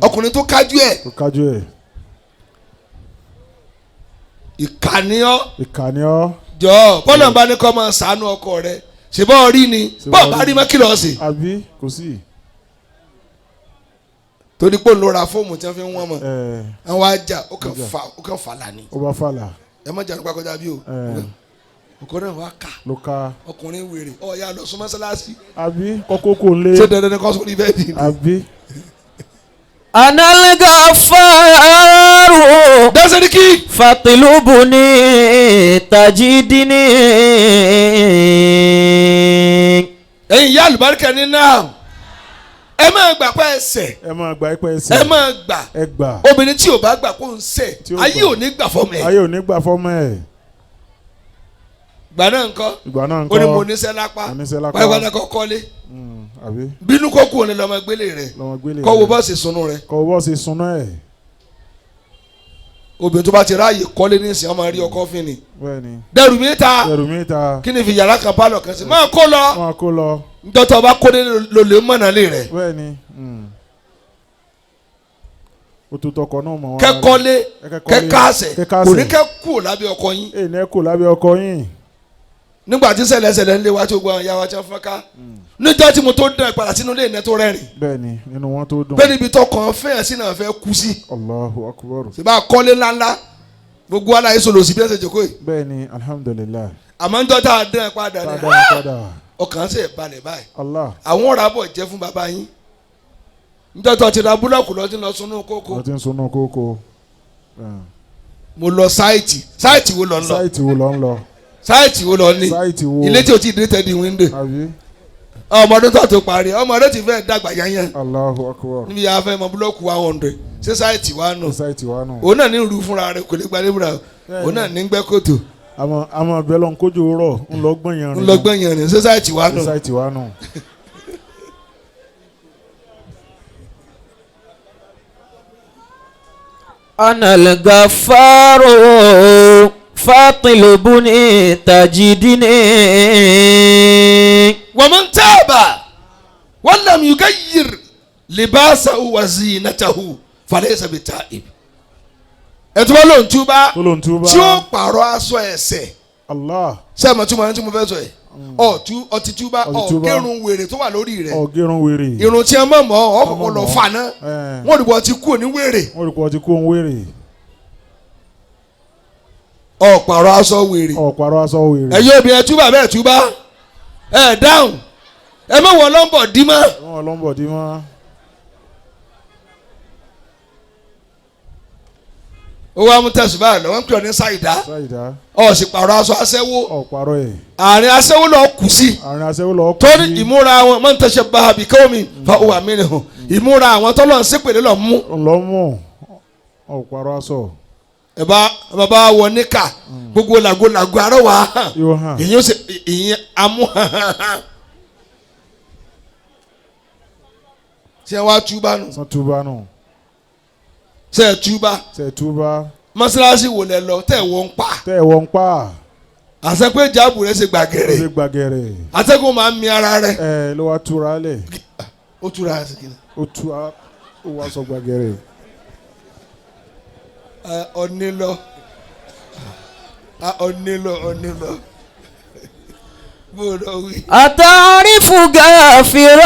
S3: ọkùnrin tó kájú ẹ̀.
S2: tó kájú ẹ̀.
S3: ìkànnìọ́ jọ bọ́lá bá ní kọ́ máa ṣàánú ọkọ rẹ ṣèbọ̀ orí ni bọ́ọ̀ bá rí mọ́kìlọ̀ ọ̀sìn.
S2: àbí kò sí.
S3: torí pé òun ló ra fóòmù tí wọ́n fi ń wọ́n mọ̀ àwọn ajá ó kàn fàlà ni.
S2: ó bá fàlà.
S3: ẹ má jà nípa kọjá bí o ọkọ náà wá kà
S2: ló ka
S3: ọkùnrin wèrè ọ̀ya lọ sún mọ́sálásí.
S2: àbí kọ́kọ́ kò lé.
S3: ṣé dandan ni kọ́ sórí bẹ́ẹ̀dì ni.
S2: àbí.
S1: Analga faru
S3: dasiriki
S1: fatilubuni tajidini.
S3: ẹ̀yin ìyá àlùbáríkà ní náà ẹ máa gbà pé ẹsẹ̀.
S2: ẹ máa gbà pé ẹsẹ̀.
S3: ẹ máa gbà.
S2: ẹ gbà.
S3: obìnrin tí ò bá gbà kó ń ṣẹ̀ ayé ò ní gbà fọ́mọ ẹ̀.
S2: ayé ò ní gbà fọ́mọ ẹ̀.
S3: ìgbà náà ńkọ́.
S2: ìgbà náà ńkọ́.
S3: ó ní mo níṣẹ́ lápá.
S2: oníṣẹ́ lápá.
S3: wáyé wáyé kọ́ kọ́lé.
S2: àbí.
S3: bínú kó kú òní lọ́mọ gbélé rẹ̀.
S2: lọ́mọ gbélé rẹ̀.
S3: kọ́ wo bọ́ọ̀sì sunú rẹ̀.
S2: kọ́ wo bọ́ọ̀sì sunú ẹ̀.
S3: obìnrin tó bá ti ráàyè kọ́lé ní ìsìn ọmọ rí ọkọ fún ni.
S2: bẹ́ẹ̀ni.
S3: dẹrù mi ta.
S2: dẹrù mi ta.
S3: kí ni fi yàrá kan pálọ̀ kan sí. máa kó lọ.
S2: máa kó lọ.
S3: dọ́tọ̀ bá kó lé lólè mọ̀nàlé rẹ̀.
S2: bẹ́ẹ̀ni. o tó tọkọ náà mọ̀ wá.
S3: kẹ́kọ́lé kẹ́kásẹ̀ kò ní kẹ́ kú lábẹ́ ọkọ yín.
S2: èyí ní ẹ kú lábẹ́ ọkọ yín.
S3: nígbà tí ṣẹlẹ̀ ń lé wa tí o gbọ́ àwọn ìyá wa tí wọ́n fọ́n ká níjọ́ tí mo tó dán ìpadà sínú ilé ìnẹ́ tó rẹ́rìn.
S2: bẹ́ẹ̀ni nínú wọn tó dùn.
S3: bẹ́ẹ̀ níbi tó kàn fẹ́yàn sí náà fẹ́ kú sí.
S2: Allahu akbar.
S3: ṣe bá kọ́lé ńláńlá gbogbo aláyé sọ̀rọ̀ sí bí ẹsẹ̀ jòkó yìí.
S2: bẹ́ẹ̀ni alhamdulilayi.
S3: àmọ́ ń dọ́ta dán ìpadà ní ọkàn ṣe balẹ̀ báyìí.
S2: Allah.
S3: àwọn ọ̀rọ̀ àbọ̀ jẹ́ fún bàbá yín. njọ́tọ̀ ti ra búlọ́ọ̀kù lọ́tí lọ sunú kókó.
S2: lọ́tí sunú kókó.
S3: mo lọ sáìtì wo lọ ń lọ.
S2: sáìtì wo lọ ń lọ.
S3: sáìtì wo lọ ní.
S2: sáìtì wo.
S3: ilé tí o ti dé tẹ́lẹ̀ wíńdò.
S2: àbí.
S3: ọmọdún tó parí ọmọdún ti fẹ́ dàgbà yányán.
S2: Allahu akbar.
S3: níbi yà á fẹ́ mọ búlọ́ọ̀kù 100 ṣé sáìtì wa nù.
S2: sáìtì wa nù.
S3: òun náà ní rú fúnra rẹ̀ kò lè gbalẹ̀ fúnra òun náà ní gbẹ́ kòtò.
S2: àmọ́ abẹ́ lọ́n kójú rọ̀ ńlọgbọ́n
S3: yẹn rìn ṣé sáìtì wa nù.
S2: sáìtì wa nù.
S1: Analga faru fatilubuni tajidini.
S3: ومن تاب ولم يغير لباسه وزينته فليس بتائب. ẹtù bá lóun túbá tí ó pààrọ̀ aṣọ ẹ̀ṣẹ̀.
S2: Allah.
S3: sẹ́ẹ̀mọ̀ túmọ̀ ẹni tí mo fẹ́ sọ yẹ. ọtí túbá ọ̀gẹ́rùn wèrè tó wà lórí rẹ̀.
S2: ọ̀gẹ́rùn wèrè.
S3: irun tí ẹ mọ̀ mọ́ ọkọ̀ lọ fà náà. wọ́n rí bọ́ ti kú ní wèrè.
S2: wọ́n rí bọ́ ti kú ní wèrè.
S3: ọ̀pàrọ̀ aṣọ wèrè.
S2: ọ̀pàrọ̀ aṣọ wèrè.
S3: ẹ̀yin obìnrin túbà bẹ́ẹ̀ túbá. ẹ dáhùn ẹ má wọ lọ́nbọ̀ dí mọ́.
S2: ẹ má wọ lọ́nbọ̀ dí mọ́.
S3: owó amútẹ̀sùbá lọ wọ́n ń pè ọ́ ní ṣáìdá.
S2: ṣáìdá.
S3: ọ̀ sì pàrọ̀ aṣọ aṣẹ́wó.
S2: ọ̀pàrọ̀ ẹ̀.
S3: àárín aṣẹ́wó lọ kù sí.
S2: àárín aṣẹ́wó lọ kù sí.
S3: torí ìmúra wọn man tashabbaha bi qawmin fa huwa minhum. ìmúra àwọn tọ́lọ̀ ń ṣépèlé lọ mú.
S2: lọ mú ọ̀pàrọ̀ aṣọ.
S3: ẹ bá wọ níkà gbogbo làgó arọ wà hàn ìyẹn ó ṣe ìyẹn amú ṣe wá túbá nù.
S2: sọ túbá nù.
S3: ṣe túbá.
S2: ṣe túbá.
S3: mọ́ṣáláṣí wò lẹ lọ tẹ̀ wọ́n pa.
S2: tẹ̀ wọ́n pa.
S3: àṣẹ pé jáàbù rẹ ṣe gbàgẹ̀rẹ̀.
S2: ṣe gbàgẹ̀rẹ̀.
S3: àtẹ́gùn máa ń mi ara rẹ.
S2: ló wá túra lẹ̀.
S3: ó túra ẹ̀ sìkìlẹ̀.
S2: ó wá sọ gbàgẹ̀rẹ̀.
S3: ọ̀nìlọ bóòdọ̀ wí.
S1: Atarifu gafiran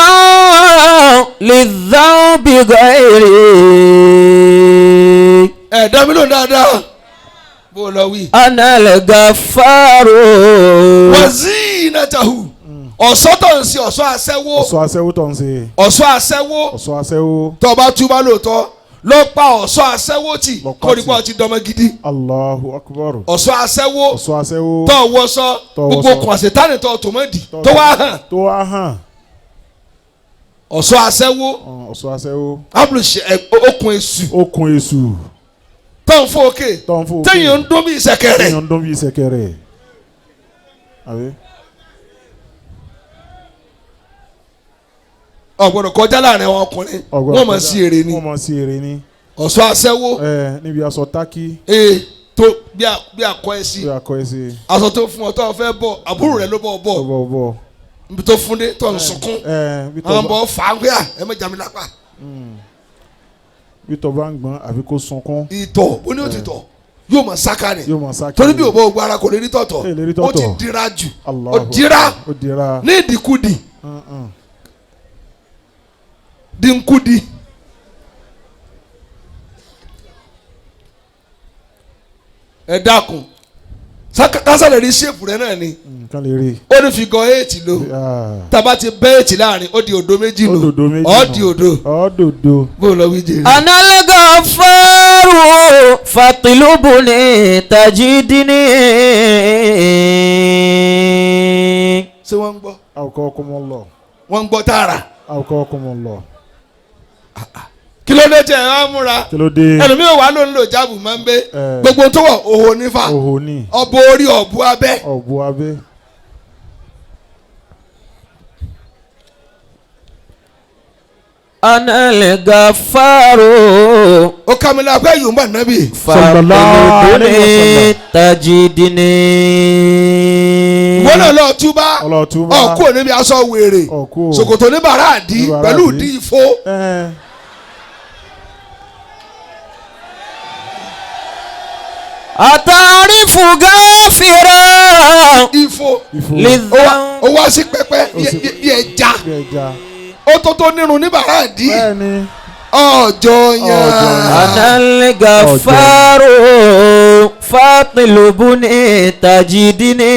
S1: lidhanbi ghairi.
S3: dá mi lóhùn dáadáa bóòdọ̀ wí.
S1: Analga faru.
S3: wazinatahu. ọ̀ṣọ́ tó ń ṣe ọ̀ṣọ́ aṣẹ́wó.
S2: ọ̀ṣọ́ aṣẹ́wó tó ń ṣe.
S3: ọ̀ṣọ́ aṣẹ́wó.
S2: ọ̀ṣọ́ aṣẹ́wó.
S3: tó bá túbá lóòótọ́ ló pa ọ̀ṣọ́ aṣẹ́wó tì kó nípa ọtí dọ́mọ gidi.
S2: Allahu akbar.
S3: ọ̀ṣọ́ aṣẹ́wó.
S2: ọ̀ṣọ́ aṣẹ́wó.
S3: tó wọṣọ gbogbo kan àṣetánì tó tòmọ́dì tó wá hàn.
S2: tó wá hàn.
S3: ọ̀ṣọ́ aṣẹ́wó.
S2: ọ̀ṣọ́ aṣẹ́wó.
S3: abúlùṣe okùn èṣù.
S2: okùn èṣù.
S3: tọ́n fún òkè. tẹ́yìn ń dún bí ìṣẹ̀kẹ̀rẹ̀.
S2: tẹ́yìn ń dún bí ìṣẹ̀kẹ̀rẹ̀. àbí.
S3: ọ̀gbọ́dọ̀ kọjá láàrin àwọn ọkùnrin. wọ́n mọ̀ sí èrè ni.
S2: wọ́n mọ̀ sí èrè ni.
S3: ọ̀ṣọ́ aṣẹ́wó.
S2: níbi aṣọ tákì.
S3: tó bí akọ ẹ sí.
S2: bí akọ ẹ sí.
S3: aṣọ tó fún ọ tó fẹ́ bọ̀ àbúrò rẹ ló bọ̀
S2: bọ̀.
S3: níbi tó fún dé tó ń sunkún. àwọn bọ̀ fà á ń gbé ẹ mẹ́jà mi lápá.
S2: bí tọ́ bá ń gbọ́n àbí kó sunkún.
S3: ìtọ̀ ó ní ó ti tọ̀ yóò mọ̀ sáká ni. torí bí òbó ogun ara kò lè rí tọ̀tọ̀ ó ti dira jù ó dira ní ìdíkudì dínkudì. ẹ dákun kásálẹ̀ rí ṣéèpù rẹ náà ni ó ní fi gan 8 lò tàbá ti bẹ́ 8 láàrin ó di òdo méjì lò ó di òdo bó lọ wí jèrè.
S1: analga faru fatilubuni tajidini.
S3: ṣé wọ́n ń gbọ́.
S2: àwòkọ́ ọkọ mọ́ lọ.
S3: wọ́n ń gbọ́ tààrà.
S2: àwòkọ́ ọkọ mọ́ lọ.
S3: kí ló dé tẹ ẹ wá múra.
S2: kí ló dé.
S3: ẹlòmíràn wà ló ń lò jáàbù máa ń bẹ. gbogbo tó wọ òhò nífà.
S2: òhò ní.
S3: ọ̀bọ orí ọ̀bù abẹ́.
S2: ọ̀bù abẹ́.
S1: analga faru.
S3: ó kà mí la pé yorùbá nàbì.
S1: fatilubuni tajidini.
S3: wọ́n náà lọ túbá. ọ̀kú ò níbi aṣọ wèrè. ṣòkòtò ní bàrà àdí pẹ̀lú ìdí ìfó.
S1: àtàrífù gáfìrà.
S3: ifo ó wá sí pẹpẹ bí ẹja ó tó nírun ní bàrà àdí ọjọ́ yẹn.
S1: analga faru fatilubuni tajidini.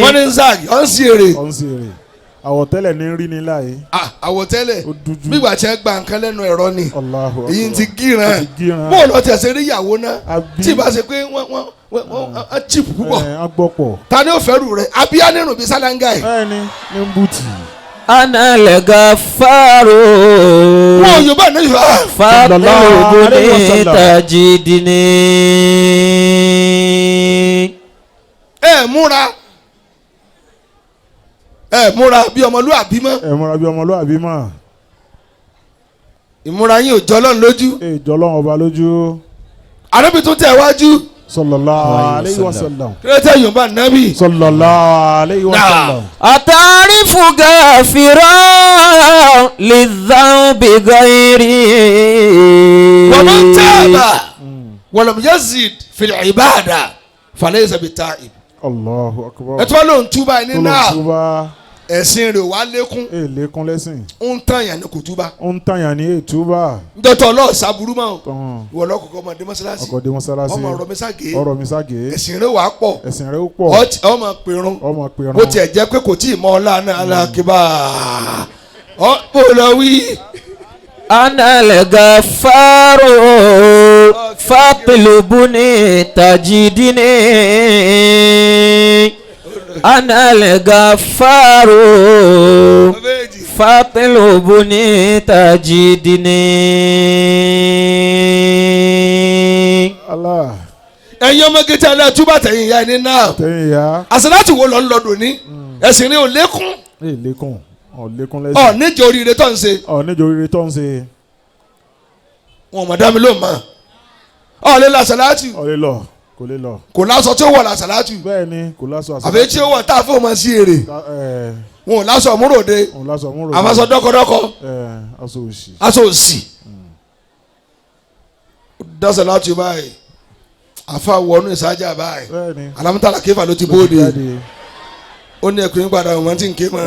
S3: wọ́n ní zag ọ̀n sí èrè.
S2: àwọ̀tẹ́lẹ̀ ní rí ní láàyè.
S3: àwọ̀tẹ́lẹ̀ gbígbà tí ẹ gba nǹkan lẹ́nu ẹ̀rọ ni èyí ti gíran bóòlù ọtí ẹ̀sẹ̀ rí ìyàwó náà tí ì bá ṣe pé wọ́n chip púpọ̀ ta ni ó fẹ́rù rẹ̀ abíyá nínú bíi sálángà ẹ̀.
S2: bẹ́ẹ̀ni ní ń bùtì.
S1: analga faru.
S3: wọ́n yorùbá ní yorùbá.
S1: fatilubuni tajidini.
S3: múra bí ọmọlúwàbí mọ́.
S2: múra bí ọmọlúwàbí mọ́.
S3: ìmúra yín ò jọ Ọlọ́run lójú.
S2: jọ Ọlọ́run ọba lójú.
S3: ànábì tún tẹ̀ wájú.
S2: sallallahu alayhi wa sallam.
S3: kírẹ́tẹ̀ yorùbá nàbì.
S2: sallallahu alayhi wa sallam.
S1: àtàrífù gáfìrà lidhanbi ghairi.
S3: wa man taba wa lam yazid fil ibada falaysa bita'ib.
S2: Allahu akbar.
S3: ẹ tí wọ́n lò ń túbà ní náà ẹ̀sìn rẹ̀ wá lékún.
S2: lékún lẹ́sìn.
S3: ó ń tàyàn ní kò túbà.
S2: ó ń tàyàn ní ètúbà.
S3: dọ́tọ̀ ọlọ́ọ̀sá burú mọ́ ìwọ lọ́kọ̀ọ́kọ́ ọmọ dé mọ́sálásí.
S2: ọkọ̀ dé mọ́sálásí.
S3: ọmọ ọ̀rọ̀ mi ságé.
S2: ọ̀rọ̀ mi ságé.
S3: ẹ̀sìn rẹ̀ wá pọ̀.
S2: ẹ̀sìn rẹ̀ ó pọ̀.
S3: ọmọ pèrún. ó tiẹ̀ jẹ́ pé kò tí ì mọ ọlá náà alákìbá. ó lọ wí.
S1: analga faru fatilubuni tajidini. analga faru fatilubuni tajidini.
S2: Allah.
S3: ẹ̀yin ọmọ gẹ́tẹ́ alẹ́ túbà tẹ̀yìn ya ẹni náà.
S2: tẹ̀yìn ya.
S3: àṣàlátì wo lọ ń lọ dòní. ẹ̀sìn ni ò lékún.
S2: lékún lékún lẹ́sìn.
S3: níjẹ́ oríire tó ń ṣe.
S2: níjẹ́ oríire tó ń ṣe.
S3: wọn mọ̀ dá mi ló mọ̀. lè lọ àṣàlátì.
S2: lè lọ kò lè lọ.
S3: kò lásọ tí ó wọ̀ làṣàlátì.
S2: bẹ́ẹ̀ni kò lásọ àṣàlátì.
S3: àbí tí ó wọ̀ tá a fún ọmọ sí èrè. wọn ò lásọ múròde. àmọ́ sọ dọ́kọ̀dọ́kọ̀. aṣọ òsì. dásàlátì báyìí àfa wọnú ìsájà báyìí alámútàlá kéfà ló ti bóde ó ní ẹkùnrin padà wọn ti ń ké mọ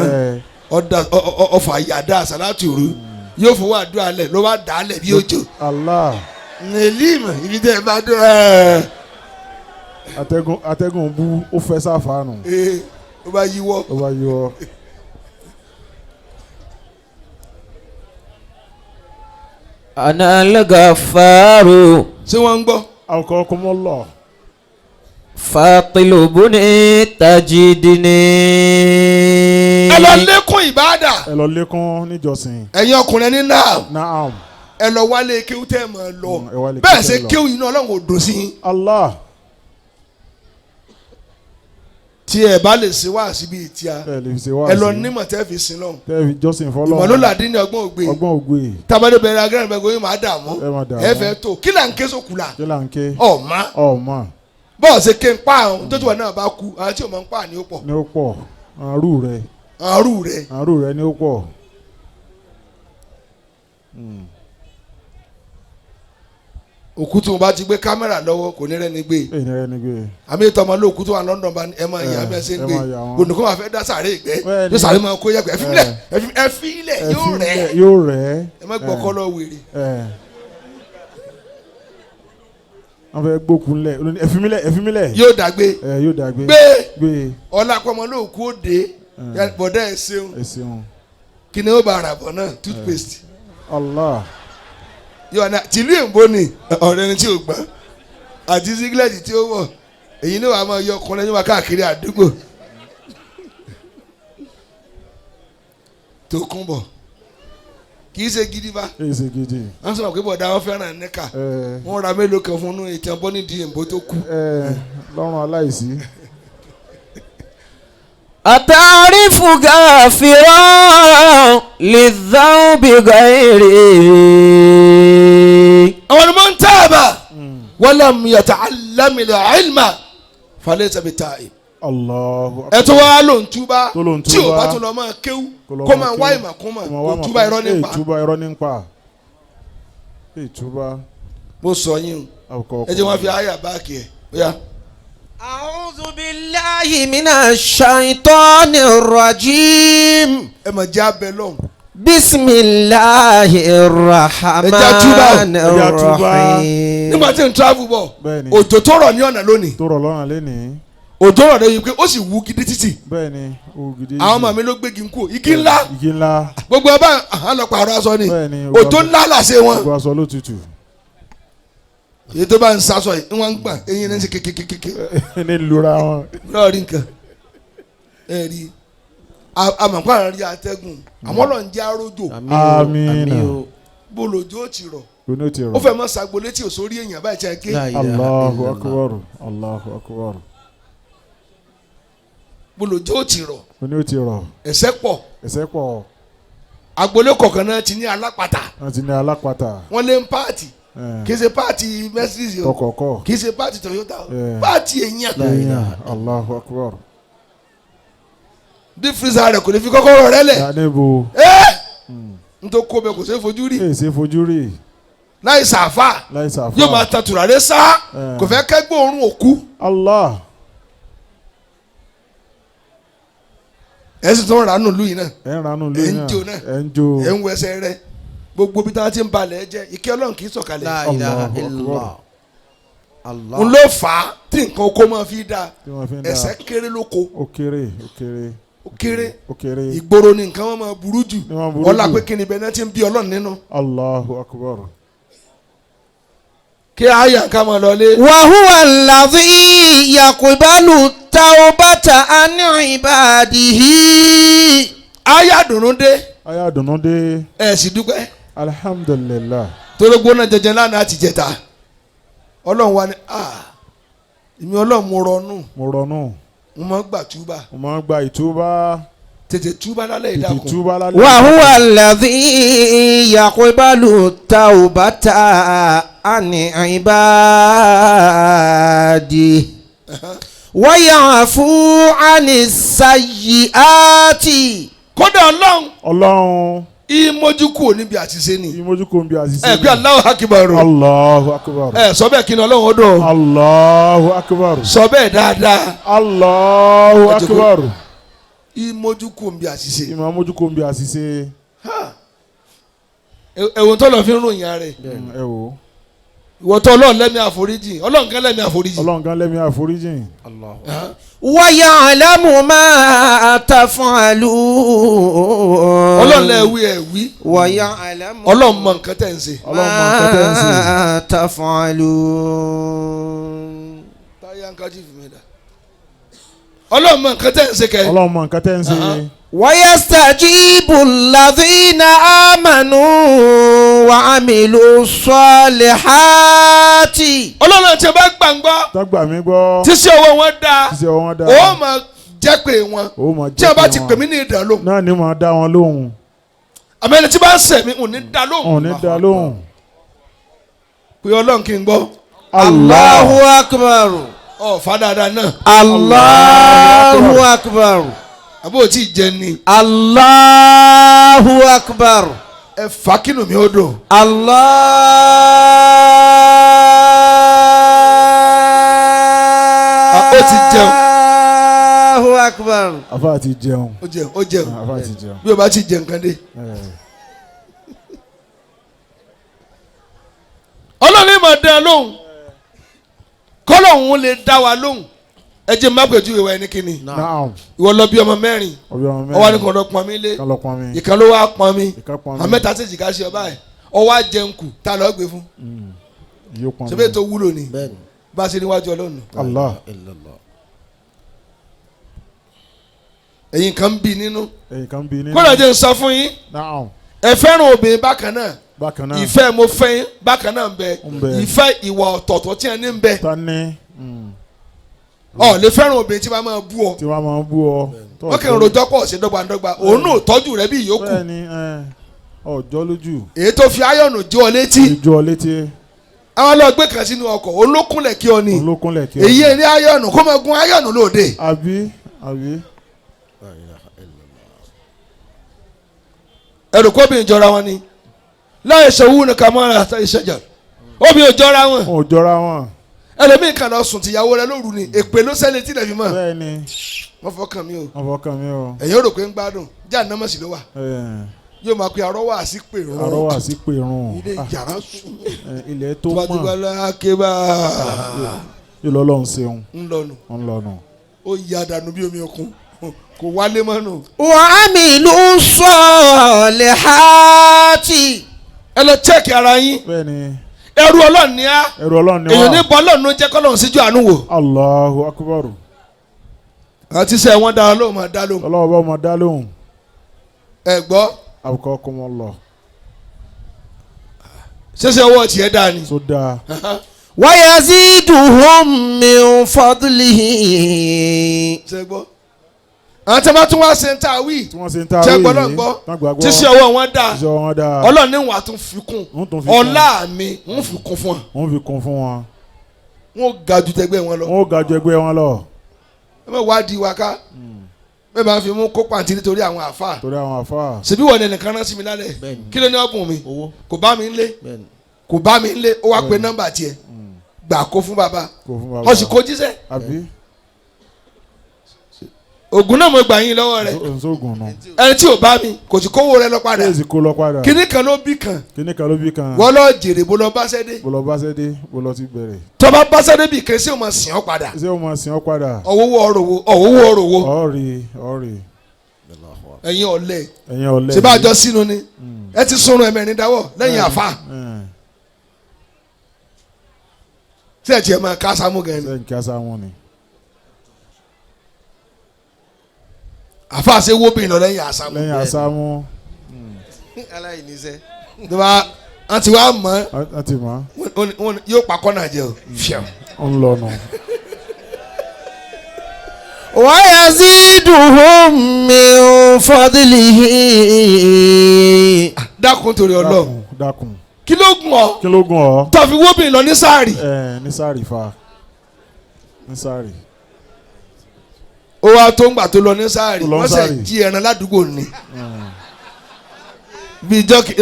S3: ọfà yàda àsálàtì òru yóò fowó àdúrà lẹ ló bá dà á lẹ bí òjò. Allah nílìmọ̀ ibi tẹ́ ẹ bá dún ẹ.
S2: atẹ́gùn bú ó fẹ́ sáfàánù.
S3: ó bá yíwọ́.
S2: ó bá yíwọ́.
S1: analga faru.
S3: ṣé wọ́n ń gbọ́.
S2: Akramakumullah.
S1: fatilubuni tajidini.
S3: ẹ lọ lékún ìbádà.
S2: ẹ lọ lékún níjọsìn.
S3: ẹ̀yin ọkùnrin ní náà.
S2: naam.
S3: ẹ lọ wálé kéwú tẹ́ ẹ máa lọ. bẹ́ẹ̀ ṣe kéwú yìí náà Ọlọ́run ò dùn sí i.
S2: Allah.
S3: tí ẹ bá lè ṣe wá síbi ìtìá ẹ lọ nímọ̀ tẹ́ fi sin lọ.
S2: tẹ́ fi jọ́sìn fọlọ́.
S3: ìmọ̀ ló làdí ní ọgbọ́n ògbé.
S2: ọgbọ́n ògbé.
S3: tábàdé bẹ̀rẹ̀ agẹ́rẹ́ bẹ̀rẹ̀ yín máa dààmú. ẹ fẹ́ tó kí là ń ké sókù la.
S2: kí là ń ké.
S3: ọ̀ma. bọ́ọ̀ ṣe ké ń pa àwọn tó ti wà náà bá kú àwọn tí ò máa ń pa ní ó pọ̀.
S2: ní ó pọ̀ àrù rẹ̀.
S3: àrù rẹ̀
S2: ní ó pọ̀.
S3: òkú tí mo bá ti gbé kámẹ́rà lọ́wọ́ kò ní rẹ́ni gbé. àmì ìtọ́ ọmọ lóòkú tó wà London bá ẹ máa yà á bẹ́ẹ̀ ṣe ń gbé olùkọ́ máa fẹ́ dá sàárè ìgbẹ́ yóò sàárè máa kó yẹ̀pẹ̀ ẹ fi ilẹ̀ yóò rẹ̀ ẹ má gbọ́ kọ́ lọ wèrè.
S2: wọ́n fẹ́ gbókun lẹ̀ ẹ̀fínmílẹ̀
S3: yóò dàgbé
S2: gbé
S3: ọlápọ̀mọ́ lóòkú òde bọ̀dá ẹ̀ ṣeun kí ni ó bá ara bọ̀ náà toothpaste.
S2: Allah.
S3: yọ̀ọ̀nà tìlú èbó ni ọ̀rẹ́ ni tí o gbọ́n àti sígílẹ̀tì tí ó wọ̀ èyí ni wàá máa yọ ọkùnrin ẹni wá káàkiri àdúgbò tó kún bọ̀ kì í ṣe gidi bá wọ́n sọ̀rọ̀ pé bọ̀dá wọn fẹ́ràn níkà wọ́n ra mélòó kan fún un ìtàn bọ́ nídìí èbó tó kú.
S2: lọ́rùn aláìsí.
S1: أتعرف غافرا للذنب غيري.
S3: أول من تاب ولم يتعلم العلم فليس بتائب.
S2: Allahu
S3: Akbar. ẹ tó wá ló ń túbá tí ò bá tó lọ máa kéwú kó máa wá ìmọ̀ kó máa kó túbá irọ́ nípa.
S2: túbá irọ́ nípa. túbá.
S3: mo sọ yín o ẹ jẹ́ wọ́n fi àyà báàkì ẹ̀ bóyá.
S1: أعوذ بالله من الشيطان الرجيم. بسم الله الرحمن الرحيم.
S3: nígbà tí n travel bọ̀ òjò tó rọ̀ ní ọ̀nà lónìí. òjò rọ̀ lóyún pé ó sì wú gidi títì. àwọn ọmọ mi ló gbégi ń kú igi ńlá. gbogbo ẹ bá lọ pààrọ̀ aṣọ ni òjò ńlá làṣẹ wọn.
S2: gbogbo aṣọ ló tutù.
S3: èyí tó bá ń sasọ yìí wọ́n ń gbà eyín ní ṣe kékeré.
S2: ní lura wọn.
S3: náà rí nǹkan ẹ rí amọ̀pá àrùn rí atẹ́gùn àmọ́ lọ́n jẹ́ arójò.
S2: àmín.
S3: bólójó ó ti rọ̀ ó fẹ́ mọ́ sagbo létí òsórí èèyàn báyìí ṣe ké.
S2: Allahu Akbar Allahu Akbar.
S3: bólójó ó ti rọ̀ ẹ̀sẹ̀
S2: pọ̀.
S3: agboolé kọ̀ọ̀kan náà ti ní alápàtà. wọ́n lé ń páàtì. kì í ṣe páàtì Mercedes o kì í ṣe páàtì Toyota o páàtì èèyàn.
S2: Allahu Akbar.
S3: bí freezer rẹ kò lè fi kọ́kọ́rọ́ rẹ lẹ̀. n tó kó bẹ kò ṣe fojú rí. láì sàfà yóò máa ta tùràrí sá kò fẹ́ kẹ́gbẹ́ òórùn òkú.
S2: Allah.
S3: ẹ sì tún ranú lù yìí náà.
S2: ẹ
S3: ń jó náà ẹ ń wẹsẹ̀ rẹ gbogbo bí táwọn ti ń balẹ̀ jẹ́ ìkẹ́ Ọlọ́run kì í sọ̀kalẹ̀.
S1: La ilaha illallah.
S3: n ló fà á tí nǹkan oko máa fi dáa ẹsẹ̀ kéré lóko.
S2: ó kéré.
S3: ìgboro ni nǹkan wọn máa burú jù wọ́n la pé kí ni bẹ́ẹ̀ náà ti ń bí Ọlọ́run nínú.
S2: Allahu Akbar.
S3: kí àyà ká máa lọ lé.
S1: wa huwa alladhi yaqbalu tawbata an ibadihi.
S3: àyà dùnú dé. ẹ sì dúpẹ́.
S2: Alhamdulillah.
S3: torógbó náà jẹjẹ lánàá ti jẹta Ọlọ́run wa ni èmi Ọlọ́run mo ronú. mo máa gbà ìtúbà. tètè túbà lálẹ́ ìdákun.
S1: wa huwa alladhi yaqbalu tawbata an ibadi wa ya'fu ani sayyiati.
S3: kódà
S2: Ọlọ́run.
S3: ìmójúkú níbi àṣìṣe ni.
S2: ẹ
S3: pé Allahu Akbar.
S2: Allahu Akbar.
S3: ẹ sọ bẹ́ẹ̀ kí ni Ọlọ́run ó dùn.
S2: Allahu Akbar.
S3: sọ bẹ́ẹ̀ dáadáa.
S2: Allahu Akbar.
S3: ìmójúkú níbi àṣìṣe. ẹ̀wọ̀n tó lọ fi ń ròyìn ara rẹ̀. ìwọ tó Ọlọ́run lẹ́mí àforíjì Ọlọ́run kan lẹ́mí àforíjì.
S1: wa ya'lamu ma taf'alun.
S3: Ọlọ́run lẹ wí.
S1: wa ya'lamu.
S3: Ọlọ́run mọ nǹkan tẹ̀ ń ṣe.
S1: ma taf'alun.
S3: táyà handkerchief mi dà. Ọlọ́run mọ nǹkan tẹ́ ń ṣe kẹ́.
S2: Ọlọ́run mọ nǹkan tẹ́ ń ṣe.
S1: ويستجيب الذين آمنوا وعملوا الصالحات.
S3: Ọlọ́run tí a bá gbàngbọ́.
S2: Tọ́gbà mi gbọ́.
S3: Tíṣe owó wọn dá.
S2: Tíṣe owó wọn dá.
S3: Ó máa jẹ́ pé wọn. Tí a bá ti pè mí ní ìdá lóhùn.
S2: Náà ni màá dá wọn lóhùn.
S3: Àmọ́ tí bá ń sẹ̀ mí ò ní dá lóhùn.
S2: Ò ní dá lóhùn.
S3: Pé Ọlọ́run kí n gbọ́.
S1: Allahu akbar.
S3: Fa dáadáa náà.
S1: Allahu akbar.
S3: Àbó tí ì jẹ ni.
S1: Allahu akbar.
S3: Ẹ fà kínú mi ó dùn.
S1: Allah.
S3: Ó ti jẹun.
S1: Allahu akbar.
S2: Àfáà ti jẹun.
S3: Ó jẹun, ó jẹun.
S2: Àfáà ti jẹun.
S3: Bí o bá ti jẹ nǹkan dé. Ọlọ́run máa dá lóhùn. Kọ́lọ́hún lè dá wa lóhùn. Ẹ jẹ́ má pẹ̀jú ìwà ẹni kìíní. Ìwọ lọ bí ọmọ mẹ́rin. Ọwọ́ ni kò lọ pọn mi lé. Ìkan ló wá pọn mi. Àwọn mẹ́ta sì jìká ṣe ọba ẹ̀. Ọwọ́ á jẹun kù tá a lọ gbé fún. Ṣé bẹ́ẹ̀ tó wúlò ni? Bá a ṣe níwájú Ọlọ́run.
S2: Allah.
S3: Ẹ̀yin kan ń bí nínú.
S2: Ẹ̀yin kan ń bí nínú.
S3: Kó lọ jẹ́ n sọ fún yín. Ẹ fẹ́ràn obìnrin bákan náà.
S2: Bákan náà.
S3: Ìfẹ́ mo fẹ́ yín bákan náà ń bẹ. Ìfẹ́ ìwà ọ̀tọ̀ọ̀tọ̀ tí ẹ ní ń bẹ.
S2: Tani.
S3: Lè fẹ́ràn obìnrin tí wọ́n máa bú ọ.
S2: Tí wọ́n máa bú ọ.
S3: Wọ́n kàn ń rojọ́ pọ̀ sí dọ́gbandọ́gba. Òun náà tọ́jú rẹ bí ìyókù.
S2: Bẹ́ẹ̀ni ọjọ́ lójú.
S3: Èyí tó fi áyọ̀nù jó ọ létí.
S2: Jó ọ létí.
S3: Àwọn lọ gbé kan sínú ọkọ̀ olókùnlẹ̀ kí ọ ni.
S2: Olókùnlẹ̀ kí ọ ni.
S3: Èyí eré áyọ̀nù kó máa gun áyọ̀nù lóde.
S2: Àbí.
S3: Ẹrù kóbìnrin jọra wọn ni. Láyé ṣòwò ní kàmọ́ra ìṣẹ̀jà. Obìnrin ò jọra wọn.
S2: Ò jọra wọn.
S3: Ẹlòmíì kan lọ sùn tìyàwó rẹ lóru ni èpè ló ṣẹlẹ̀ tí lẹ́fi mọ̀.
S2: Bẹ́ẹ̀ni.
S3: Wọ́n fọkàn mi o.
S2: Wọ́n fọkàn mi o.
S3: Ẹ̀yin rò pé ń gbádùn já ní nọ́mọ̀sí ló wà. Yóò máa pe àrọ́wà sí pèrún.
S2: Àrọ́wà sí pèrún.
S3: Ilé yàrá sùn.
S2: Ilẹ̀ tó mọ̀.
S3: Tubadubala kébà.
S2: Yóò lọ́lọ́run ṣeun.
S3: Ń lọnu.
S2: Ń lọnu.
S3: Ó yà dànù bí omi òkun. Kò wálé mọ́nù.
S1: وعملوا الصالحات.
S3: Ẹ lọ chẹ́ẹ̀kì ara yín.
S2: Bẹ́ẹ̀ni.
S3: Ẹrú Ọlọ́run ni á.
S2: Ẹrú Ọlọ́run ni wá.
S3: Èyàn ní bọ́ Ọlọ́run ló jẹ́ kọ́lọ́run síjú àánú wò.
S2: Allahu akbar.
S3: Àti sẹ́ wọ́n dá lóhùn máa dá lóhùn.
S2: Ọlọ́run bá máa dá lóhùn.
S3: Ẹ gbọ́.
S2: Abukakumullah.
S3: Ṣéṣe ọwọ́ tiẹ̀ dáa ni.
S2: Tó dáa.
S1: ويزيدهم من فضله.
S3: Ṣé gbọ́? Àwọn tí wọ́n tún wá ṣe ń ta wí.
S2: Tí wọ́n ṣe ń ta wí.
S3: Ṣé gbọ́dọ̀ gbọ́? Tí ṣe ọwọ́ wọn dáa. Ọlọ́run ní wàá tún fi kún. Ọlá mi ń fi kún fún wọn.
S2: Wọ́n fi kún fún wọn.
S3: Wọ́n ga ju tẹgbẹ́ wọn lọ.
S2: Wọ́n ga ju ẹgbẹ́ wọn lọ.
S3: Ẹ bá wá di wa ká. Bẹ́ẹ̀ bá fi mú kó pàǹtí nítorí àwọn àfa.
S2: Torí àwọn àfa.
S3: Ṣèbí wọ́n ní ẹnìkan rán sí mi lálẹ́. Kí ló ní ọ̀bùn mi? Kò bá mi ń lé. Kò bá mi ń lé. Ó wá pe nọ́mbà tiẹ̀. Gbà kó fún bàbá. Ó sì kó jíṣẹ́.
S2: Àbí.
S3: Ògùn náà mo gbà yín lọ́wọ́ rẹ̀. Ẹni tí ò bá mi kò sì kówó rẹ̀ lọ padà. Kíní kan ló bí kan. Wọ́n lọ jèrè bó lọ bá sẹ́dé.
S2: Bó lọ ti bẹ̀rẹ̀.
S3: Tọ́ba bá sẹ́dé bì kẹ́ sí ò máa sìn ọ́ padà. Ọ̀wọ́wọ́ ọ̀rọ̀wọ́.
S2: Ọ̀rì.
S3: Ẹ̀yin ọ̀lẹ. Ṣé bá a jọ sínú ni? Ẹ ti sunrun ẹ̀mẹ́rin dáwọ́ lẹ́yìn àfa. Tí ẹ̀ tiẹ̀ máa kásámú gan ni. Àfa ṣe wó bìnrin lọ lẹ́yìn àsámú.
S1: aláìníṣẹ́.
S3: Dọ́ba àti wàá mọ̀ yóò pa kọ́nà jẹ o.
S2: Ń lọ nù.
S1: ويزيدهم من فضله.
S3: Dákun torí Ọlọ́run.
S2: Dákun.
S3: Kí ló gùn ọ́? Tó fi wó bìnrin lọ ní sáàrì.
S2: Ní sáàrì fa. Ní sáàrì.
S3: Ó wá tó ń gbà tó lọ ní sáàrì. Wọ́n sẹ̀ jí ẹran ládùúgbò ni. Bí jọ́kì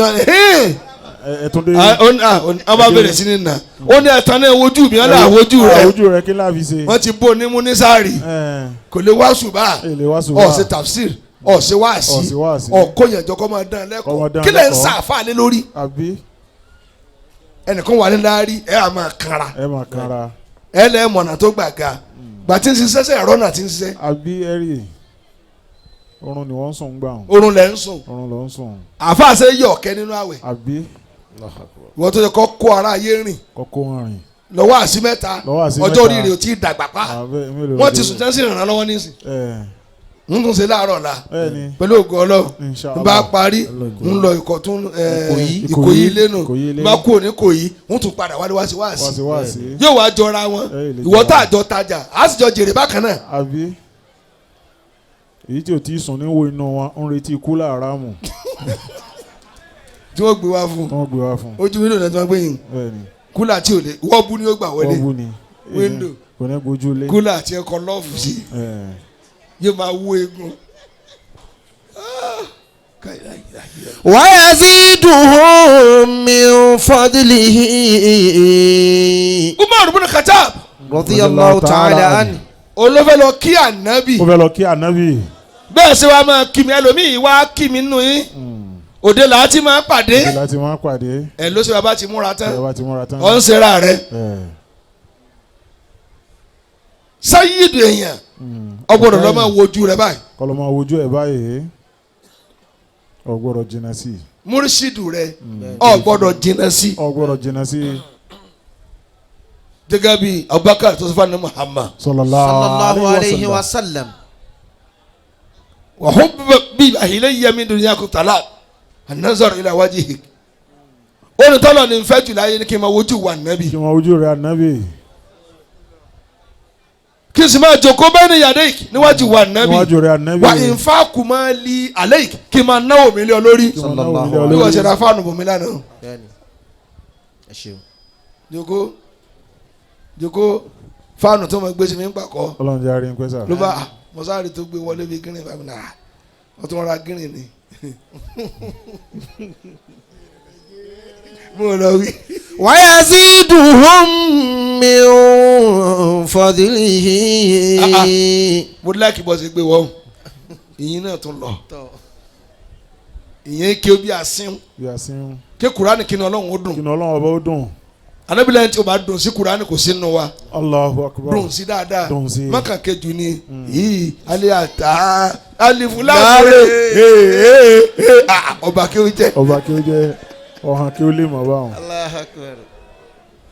S3: ọba bẹ̀rẹ̀ sí ní nà. Ó ní ẹ̀tàn náà wojú mi ọ̀là wojú rẹ̀.
S2: Wojú rẹ̀ kí láàbí ṣe.
S3: Wọ́n ti bó onímú ní sáàrì. Kò lè wá ṣùbà. Ó ṣe tafsir. Ó ṣe wáàsí. Ó kó yànjọ kọ́ máa dán lẹ́kọ̀ọ́. Kí lẹ̀ ń sàfà lé lórí? Ẹnìkan wà ní láàrí ẹ̀ á máa kanra. Ẹ lẹ́ mọ̀nà tó gbàgà. Gbà tí ń ṣiṣẹ́ sẹ́ ẹ̀rọ náà ti ń ṣiṣẹ́.
S2: Àbí ẹ̀rì. Orun ni wọ́n ń sùn gbà wọn.
S3: Orun lẹ̀ ń sùn.
S2: Orun lọ ń sùn.
S3: Àfáà ṣe yọ̀ ọ̀kẹ́ nínú àwẹ̀.
S2: Àbí.
S3: Ìwọ́n tó yẹ kọ́ kó ara ayé rìn.
S2: Kọ́kọ́ wọn rìn.
S3: lọ́wọ́ àsí mẹ́ta ọjọ́ orí rẹ̀ ò tí ì dàgbà pa wọ́n ti sùn tẹ́sí ìrànlọ́ lọ́wọ́ nísìn ń tún ṣe láàárọ̀ la pẹ̀lú ògo Ọlọ́run ń bá parí ń lọ Ìkòyí lẹ́nu ń bá kú òní Ìkòyí ń tún padà wálé wá sí yóò wá jọra wọn ìwọ tá àjọ tajà á sì jọ jèrè bákan náà.
S2: àbí èyí tí o ti sùn ní wo inú wọn ń retí ikú láàárọ̀ mù.
S3: tí wọ́n gbé wá fún ojú wíńdò náà tí wọ́n gbé yìí kúlà tí ò lè wọ́ọ̀bù ni ó gbà wọlé wíńdò kúlà tí ẹ kọ lọ́ọ̀fù sí yóò máa wó egun.
S1: wa yaziduhum min fadlihi.
S3: Umar ibn Khattab
S1: radiyallahu ta'ala anhu.
S3: olófẹ́ lọ kí ànábì.
S2: ó fẹ́ lọ kí ànábì.
S3: bẹ́ẹ̀ ṣe wàá máa kí mi ẹlòmíì wá kí mi nù yín. òde là á ti máa pàdé. ẹ ló ṣe bàbá ti múra tán. ọ̀ ń ṣera rẹ. sáyídù èèyàn ọgbọ́dọ̀ lọ máa wojú rẹ báyìí.
S2: kọlọ máa wojú ẹ báyìí ọgbọ́dọ̀ jìnnà sí.
S3: múrísìdù rẹ ọgbọ́dọ̀ jìnnà sí.
S2: ọgbọ́dọ̀ jìnnà sí.
S3: gẹ́gẹ́ bí Abubakar tó sọ fún Muhammad.
S1: sallallahu alayhi wa sallam.
S3: wa hubbiba ilayya min dunyakum talaq an-nazar ila wajhik. ó ní tọ́lọ̀ ní nfẹ́ jùlọ ayé ni kí n máa wojú wa nàbì.
S2: kí n máa wojú rẹ ànábì.
S3: kí n sì máa jókòó bayna yadayk níwájú wa nàbì.
S2: níwájú rẹ ànábì.
S3: wa infaqu mali alayk kí n máa náwó mi lé ọ lórí. bí wọ́n ṣe ra fáànù bò mí lánàá. jókòó fáànù tó máa gbé sí mi ń pàkọ́.
S2: Ọlọ́run jẹ́ àárín pẹ́sà.
S3: ló bá mọ́sáàrì tó gbé wọlé bíi gírin báyìí náà wọ́n tún ra gírin ni. mo lọ wí.
S1: wa yaziduhum min fadlihi.
S3: mo láìkí bọ́ sí gbé wọ́n ìyín náà tún lọ ìyẹn kí o bí asín kí Kùránì kí ni Ọlọ́run ó dùn.
S2: kí ni Ọlọ́run ọba ó dùn.
S3: anábìlẹ̀ tí o bá dùn sí Kùránì kò sí nù wa.
S2: Allahu Akbar.
S3: dùn sí dáadáa mọ́kàn kejì ni yìí alẹ́ àtà alifulafure ọba kí o jẹ.
S2: ọba kí o jẹ ọ̀hàn kí o lè mọ̀ báwọn.
S1: Allahu Akbar.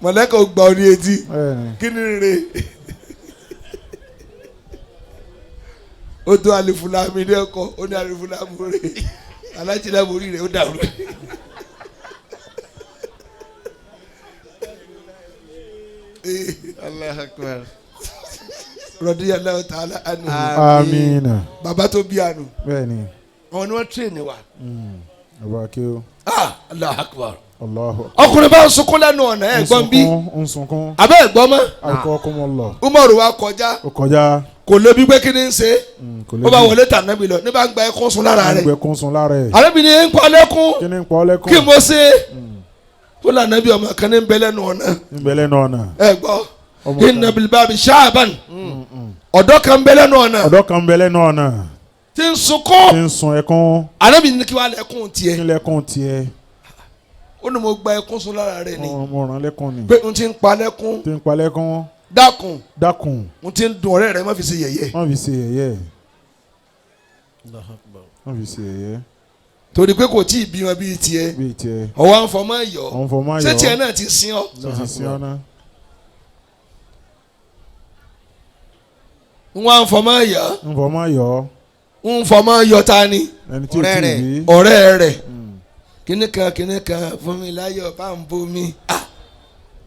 S3: mọ̀lẹ́kọ̀ gba orí etí kí ni rè ó tó alifulami ní ẹ̀kọ́ ó ní alifulafure alájìláborí rẹ̀ ó dàrú.
S1: Allahu Akbar.
S3: Radiyallahu ta'ala anhu.
S2: Amiina.
S3: Bàbá tó bí àánú.
S2: Bẹ́ẹ̀ni.
S3: Àwọn ni wọ́n tírèèni wa.
S2: Ọba kí o.
S3: Allahu Akbar.
S2: Allahu.
S3: ọkùnrin bá ń sunkún lẹ́nu ọ̀nà ẹ̀gbọ́n bí.
S2: ń sunkún.
S3: abẹ́ ẹ̀gbọ́n mọ́.
S2: Akọ́kọ́mọlọ.
S3: Umaru wa kọjá.
S2: ó kọjá.
S3: kò lébi pé kí ni ń ṣe. ó bá wọlé tà nábì lọ ní bá ń gba ẹkún sun lára rẹ̀.
S2: ẹgbẹ́ sun lára ẹ̀.
S3: arábìnrin ń pọ́ lẹ́kún.
S2: kí ni ń pọ́ lẹ́kún.
S3: kí mo ṣe. ó là nábì ọmọ kan ní ń bẹ lẹ́nu ọ̀nà.
S2: ń bẹ lẹ́nu ọ̀nà.
S3: ẹ gbọ́ inna bil babi shaaban ọ̀dọ́ kan bẹ lẹ́nu ọ̀nà.
S2: ọ̀dọ́ kan bẹ lẹ́nu ọ̀nà.
S3: tí ń sunkún.
S2: tí ń sun ẹkún.
S3: arábìnrin ní kí wàá lẹ́kún tiẹ̀.
S2: kí lẹ́kún tiẹ̀.
S3: ó ní mo gba ẹkún sun lára rẹ̀ ni.
S2: mo ràn lẹ́kún ni.
S3: pé n ti ń pa lẹ́kún.
S2: tí ń pa lẹ́kún.
S3: dákun.
S2: dákun.
S3: n ti ń dùn ọ̀rẹ́ rẹ̀ má fi ṣe yẹ̀yẹ́.
S2: má fi ṣe yẹ̀yẹ́. má fi ṣe yẹ̀yẹ́.
S3: torí pé kò tí ì bí wọn bíi tiẹ̀.
S2: bíi tiẹ̀.
S3: ọwọ́ àǹfọ̀mọ́ yọ.
S2: àǹfọ̀mọ́ yọ.
S3: ṣé tiẹ̀ náà ti sin ọ́.
S2: ti sin ọ́ náà.
S3: wọ́n àǹfọ̀mọ́ yọ.
S2: àǹfọ̀mọ́ yọ.
S3: àǹfọ̀mọ́ yọ ta ni.
S2: ẹni tí o ti rí.
S3: ọ̀rẹ́ rẹ̀. kíní kan fún mi láyọ̀ bá ń bomi.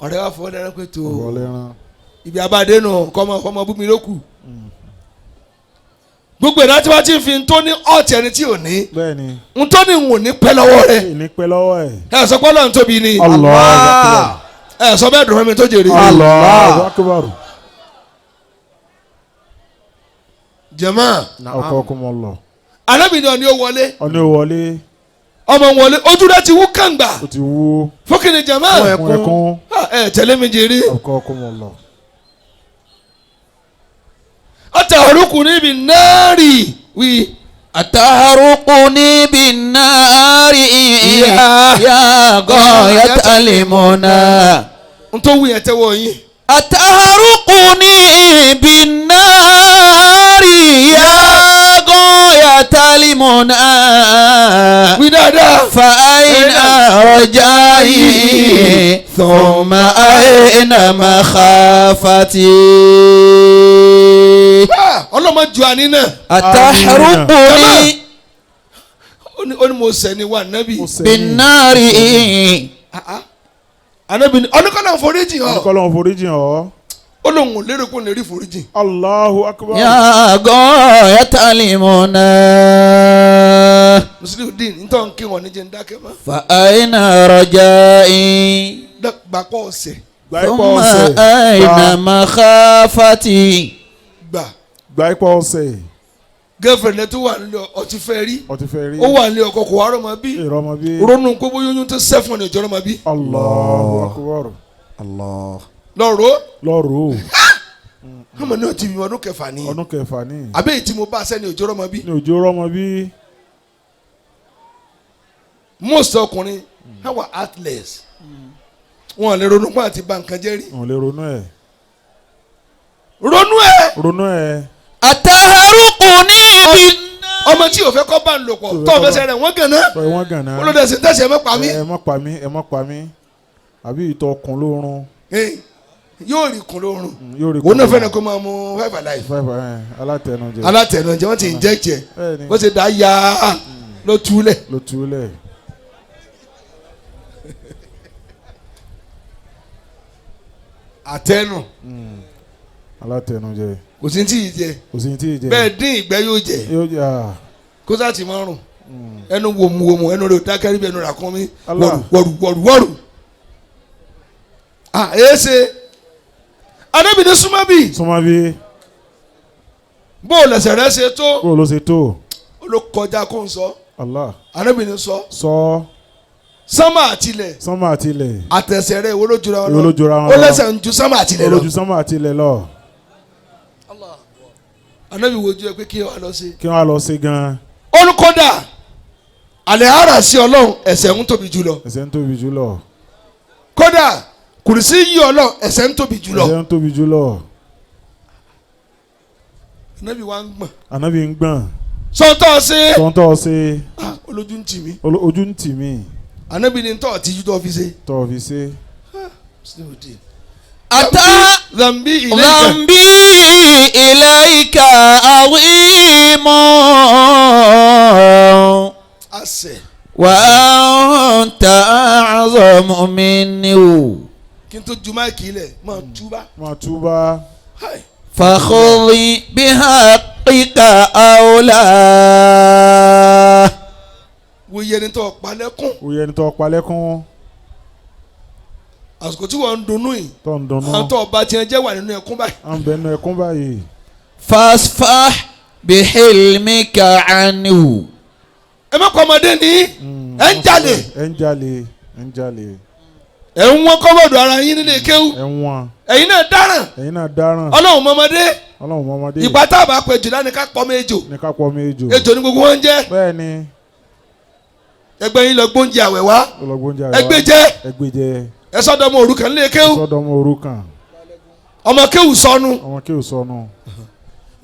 S3: ọ̀rẹ́ wa fọwọ́ dáná pé tó. ibi abáde nù kọ́mọ bú mi lókù. gbogbo ìdá tí wọ́n ti fi ń tó ní ọ̀tí ẹni tí ò ní.
S2: bẹ́ẹ̀ni.
S3: ń tó ní ń wò ní pẹ́ lọ́wọ́ rẹ̀.
S2: ní pẹ́ lọ́wọ́ ẹ̀.
S3: ẹ sọ pé Ọlọ́run tóbi ni.
S2: Allah.
S3: ẹ sọ bẹ́ẹ̀ dùn mí tó jèrè.
S2: Allahu Akbar.
S3: jàmáà.
S2: Akọ́kọ́mọlọ.
S3: alábìnrin ọ̀ni ó wọlé.
S2: ọ̀ni ó wọlé.
S3: ọmọ wọlé ojú rẹ̀ ti wú kàngbà.
S2: ó ti wú.
S3: fúnkìnì jàmáà.
S2: fún ẹkún.
S3: ẹ tẹ̀lé mi jèrè.
S2: Akọ́kọ́mọlọ.
S3: ataharukuni bin nari wi.
S1: ataharukuni bin nari ya ghayatal muna.
S3: n tó wuyàn tẹ́wọ́ yín.
S1: ataharukuni bin nari ya ghayatal muna.
S3: wí dáadáa.
S1: fa aina رجائي ثم أين مخافتي
S3: ọlọ́mọ ju àní náà.
S1: أتحرقني
S3: ó ní mo sẹ́ ni wà nábì.
S1: بالنار
S3: ànábì ni ọ̀nìkọ́lọ́ foríjì hàn.
S2: ọ̀nìkọ́lọ́ foríjì hàn.
S3: ó lóun ò lérò pé ó lè rí foríjì.
S2: Allahu akbar.
S1: يا غاية المنى
S3: Musliudeen nítorí kí wọn ní jẹ́ ń dákẹ́ mọ́.
S1: فأين رجائي
S3: gbàpọ̀ ọ̀sẹ̀.
S1: ثم أين مخافتي
S2: gba ipò ọ̀sẹ̀.
S3: girlfriend tó wà nílé ọtí fẹ́ rí.
S2: ọtí fẹ́ rí.
S3: ó wà nílé ọkọ kò wá rọ́mọ bí.
S2: ìrọmọ bí.
S3: ronú gbogbo yóyún tó sẹ́fún ní ìjọ rọ́mọ bí.
S2: Allahu akbar.
S1: الله
S3: lọ́rọ̀ ọmọ náà ti bí ọdún kẹfà ní.
S2: ọdún kẹfà ní.
S3: àbẹ́yìí tí mo bá sẹ́ni òjò rọ́mọ bí.
S2: ní òjò rọ́mọ bí.
S3: most ọkùnrin how were heartless. wọn lè ronú pé àti bà nǹkan jẹ́ rí.
S2: wọn lè ronú ẹ̀.
S3: ronú ẹ̀.
S1: أتحرقني بالنار
S3: ọmọ tí o fẹ́ kọ́ bá ń lò pọ̀ tó o fẹ́ sẹ́rẹ̀ wọ́n gànà. olóde sì ń tẹ̀sí ẹ má pa mí.
S2: ẹ má pa mí àbí ìtọ̀ ọkùn lórun.
S3: yóò rí kun lórun. òun náà fẹ́ràn kó máa mú 5 alive. alátẹnujẹ wọ́n ti ń jẹ́ jẹ bó ṣe dá ya ló túlẹ̀. àtẹnu.
S2: alátẹnujẹ.
S3: kò sí tí ì jẹ. bẹ́ẹ̀ dín ìgbẹ́ yóò jẹ. kó sá ti máa rùn. ẹnu wòmùwòmù ẹnu rẹ̀ ò dákẹ́rì bí ẹnu rà kún mi. wọ̀rù. èéṣe anábìíní súnmọ́ bí. bó o lẹ̀sẹ̀ rẹ̀ ṣe tó.
S2: bó o lọ ṣe tó.
S3: ó ló kọjá kó n sọ.
S2: Allah.
S3: anábìíní sọ. sánmà àtilẹ̀. àtẹ̀sẹ̀ rẹ̀ ìwọ ló jura wọn lọ. ó lẹ́sẹ̀ ń ju sánmà àtilẹ̀ lọ.
S2: ó lójú sánmà àtilẹ̀ lọ.
S3: anábì wojú ẹ pé kí wọ́n
S2: lọ ṣe gan-an.
S3: olùkọ́dà àlẹ́ ara sí ọlọ́run ẹ̀ṣẹ̀ ń tóbi jùlọ. kódà kùrìsí yí ọlọ́run ẹ̀ṣẹ̀ ń tóbi jùlọ. anábì ń gbọ̀n. sọ́ńtọ́ ṣe. olójú ń tì mí. anábì ní tọ́ ọ̀tíjú tó fi ṣe.
S1: أتى ذنبي إليك عظيم وأنت أعظم منه فخذ بحقك أولى
S3: wòye ni tó palẹ́kún. àsìkò tí wọ́n ń dunnú yìí. àwọn tó ọba tiẹ̀ jẹ́ wà nínú ẹkún báyìí.
S1: fasfah bihilmika anhu.
S3: ẹ má kọ́ ọmọdé ní ẹ ń jalè. ẹ ń wọ́n kọ́bọ̀dù ara yín nílé kéwú. ẹ̀yin náà dáràn. ọlọ́run mọ́mọdé. ìgbà tá a bá pè jùlọ ní ká pọ́ méjò. ejò ní gbogbo wọn ń jẹ́.
S2: bẹ́ẹ̀ni.
S3: ẹgbẹ́ yín lọ gbóúnjẹ àwẹ̀ wá. ẹgbẹ́ jẹ́. ẹ sọ́dọ̀ ọmọ òrukàn nílé kéwú. ọmọ kéwú sọnù.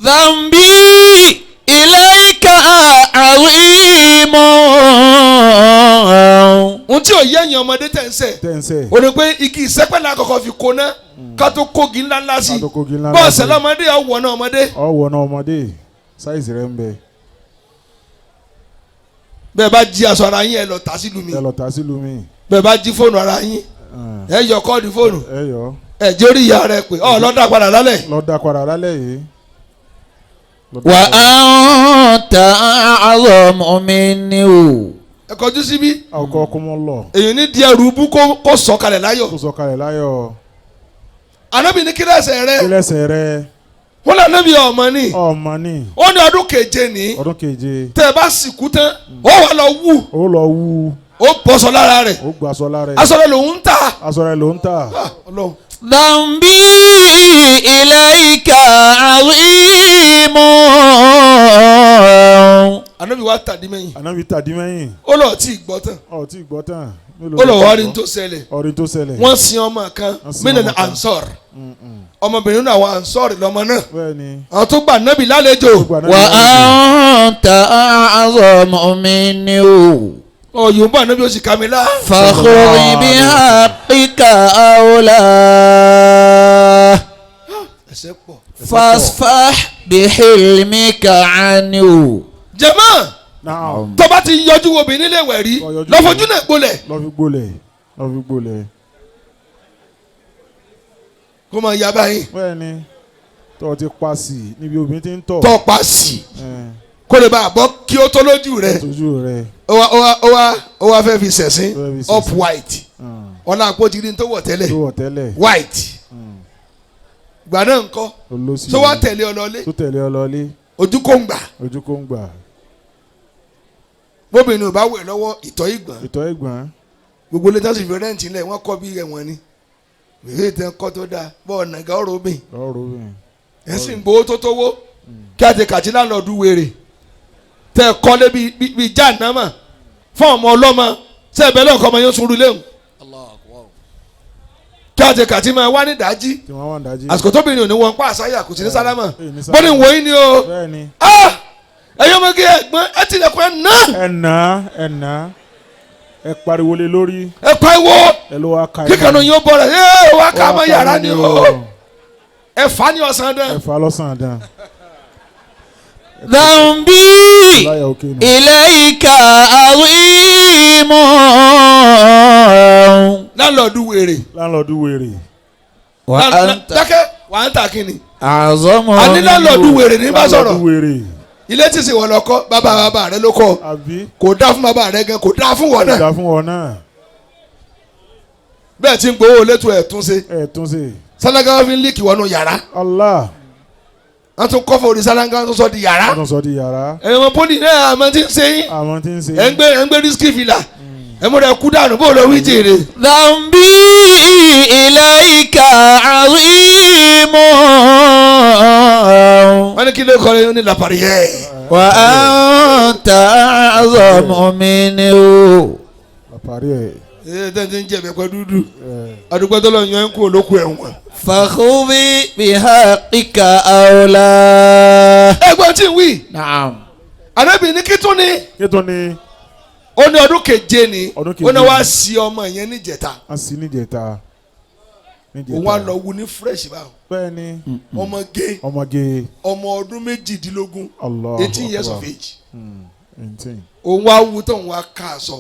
S1: Dhanbi ilayka azim.
S3: ohun tí ò yẹ ẹ̀yin ọmọdé tẹ̀ ń sẹ̀. o ní pé igi ìsẹ́pẹ̀lẹ̀ àkọ́kọ́ fi kóná ká tó kógi ńláńlá sí. bọ́ọ̀sẹ̀ lọ́mọdé ọ̀wọ́ náà ọmọdé.
S2: sáìsì rẹ̀ ń bẹ.
S3: bẹ́ẹ̀ bá jí aṣọ ara yín ẹ lọ tà sílùú mi. bẹ́ẹ̀ bá jí fóònù ara yín ẹ yọ kọ́ọ̀dù fóònù. ẹ jẹ́ orí ìyá rẹ pé lọ́dà padà lálẹ́
S2: yìí.
S1: Wa anta a'zamu minhu.
S3: ẹ kọjú síbí.
S2: àwòkọ́ ọkọ mọ́ lọ.
S3: èyí ní díẹ̀ rúbú kó sọ̀kalẹ̀ láyọ̀. Ànábì ní kílẹ̀sẹ̀ rẹ. wọ́n lọ níbi ọmọ ni. ó ní ọdún keje ní. tẹ́ ẹ bá sìnkú tán ó wà lọ wú. ó bọ́sọ̀ lára rẹ̀. aṣọ rẹ̀ lòún tà.
S1: Dhanbi ilayka azim.
S3: Ànábì wa tàdí mẹ́yìn. ó lọ tí ì gbọ́ tán. ó lọ wá rí ní tó ṣẹlẹ̀. wọ́n sin ọmọ kan mínà ansor. ọmọbìnrin náà àwọn ansor lọmọ náà. àwọn tó gbà nábì lálejò.
S1: Wa anta a'zamu minhu.
S3: Yorùbá ànábì ó sì ká mi lá.
S1: فخذ بحقك أولى
S3: ẹsẹ̀ pọ̀.
S1: فاصفح بحلمك عنه.
S3: jẹ̀mọ́
S2: Naam.
S3: tó bá ti yọjú wo obìnrin nílé ìwẹ̀ rí lọ́fọ̀jú náà gbolẹ̀.
S2: lọ fi gbolẹ̀.
S3: kó máa yá báyìí.
S2: bẹ́ẹ̀ni tó o ti pa sí i níbi obìnrin ti ń tọ̀.
S3: tó pa sí kó lè bá a bọ́ kí ó tó lójú rẹ̀.
S2: tójú rẹ̀.
S3: ó wá fẹ́ fi sẹ̀sìn up white ọ̀nà àpótí ní tó wọ̀ tẹ́lẹ̀ white gbà náà ńkọ́ tó wá tẹ̀lé ọ lọlé ojú kò ń gbà bóbìnrin ò bá wẹ̀ lọ́wọ́ ìtọ̀ ìgbọ̀n gbogbo ilé tán sì fi rẹ́ǹtì lẹ̀ wọ́n kọ́ bí ẹ̀wọ̀n ni bèbè tẹ́ kọ́ tó dáa bọ́ọ̀ nàgà ọ̀rọ̀ obìn ẹ̀ sì ń gbowó tó tówó kí àti kàtí láńlọ́ọ̀dù wèrè tẹ́ kọ́lé bíi jáànámà fún ọmọ ọlọ́mọ sẹ́ ẹ̀bẹ̀ lọ́kọ́ ọmọ yẹn sùúrù léwu kí àti kàtí máa wá ní dájí àsìkò tóbìnrin ò ní wọn pa àṣàyà kò sí ní sálámà bó ní wòye ni o ẹ̀yin ọmọge ẹ̀gbọ́n ẹ tilẹ̀kùn ẹ̀ ná
S2: ẹ pariwo lé lórí.
S3: ẹ pariwo kíkànnì yóò bọ̀ rẹ̀ ẹ wá ká mọ́ yàrá ni o ẹ fà ní ọ̀sán dán.
S1: ذنبي إليك عظيم.
S3: láńlọ́ọ̀dù wèrè. dákẹ́ wà á ń ta kínni.
S1: أعظم.
S3: àní láńlọ́ọ̀dù wèrè ní bá sọ̀rọ̀. ilé tí sì wọ́n lọ kọ́ bàbá rẹ ló kọ́ kò dá fún bàbá rẹ gan kò dá fún wọn náà. bẹ́ẹ̀ tí ń gbowó létò ẹ̀ tún ṣe. sálágà fi ń líkì wọnú yàrá. wọ́n tún kọ́ fún orí sálágà wọ́n tún sọ di yàrá. ẹ̀wọ̀n pọ́lì náà àmọ́ tí ń ṣe yín. ẹ̀ ń gbé rísíkì fìlà. ẹ̀ mú rẹ̀ kú dànù bó lọ wí jèrè.
S1: ذنبي إليك عظيم.
S3: wọ́n ní kí ló kọ́ ẹ ní làpàrí yẹ.
S1: وأنت أعظم منه.
S3: tẹ́ntẹ́ ń jẹ̀bẹ̀ pẹ́ dúdú àdúgbò tó lọ yan kú olóko ẹ̀wọ̀n.
S1: فخذ بحقك أولى.
S3: ẹ̀gbọ́n tí ń wí.
S1: نعم.
S3: ànábì ní kí tún ni. ó ní ọdún keje ni ó ní wá sí ọmọ yẹn níjẹta. òun á lọ wu ní fresh báwo.
S2: bẹ́ẹ̀ni.
S3: ọmọge ọmọ ọdún méjìdínlógún 18 years of age.
S2: 18.
S3: òun wá wu tó òun wá ká aṣọ.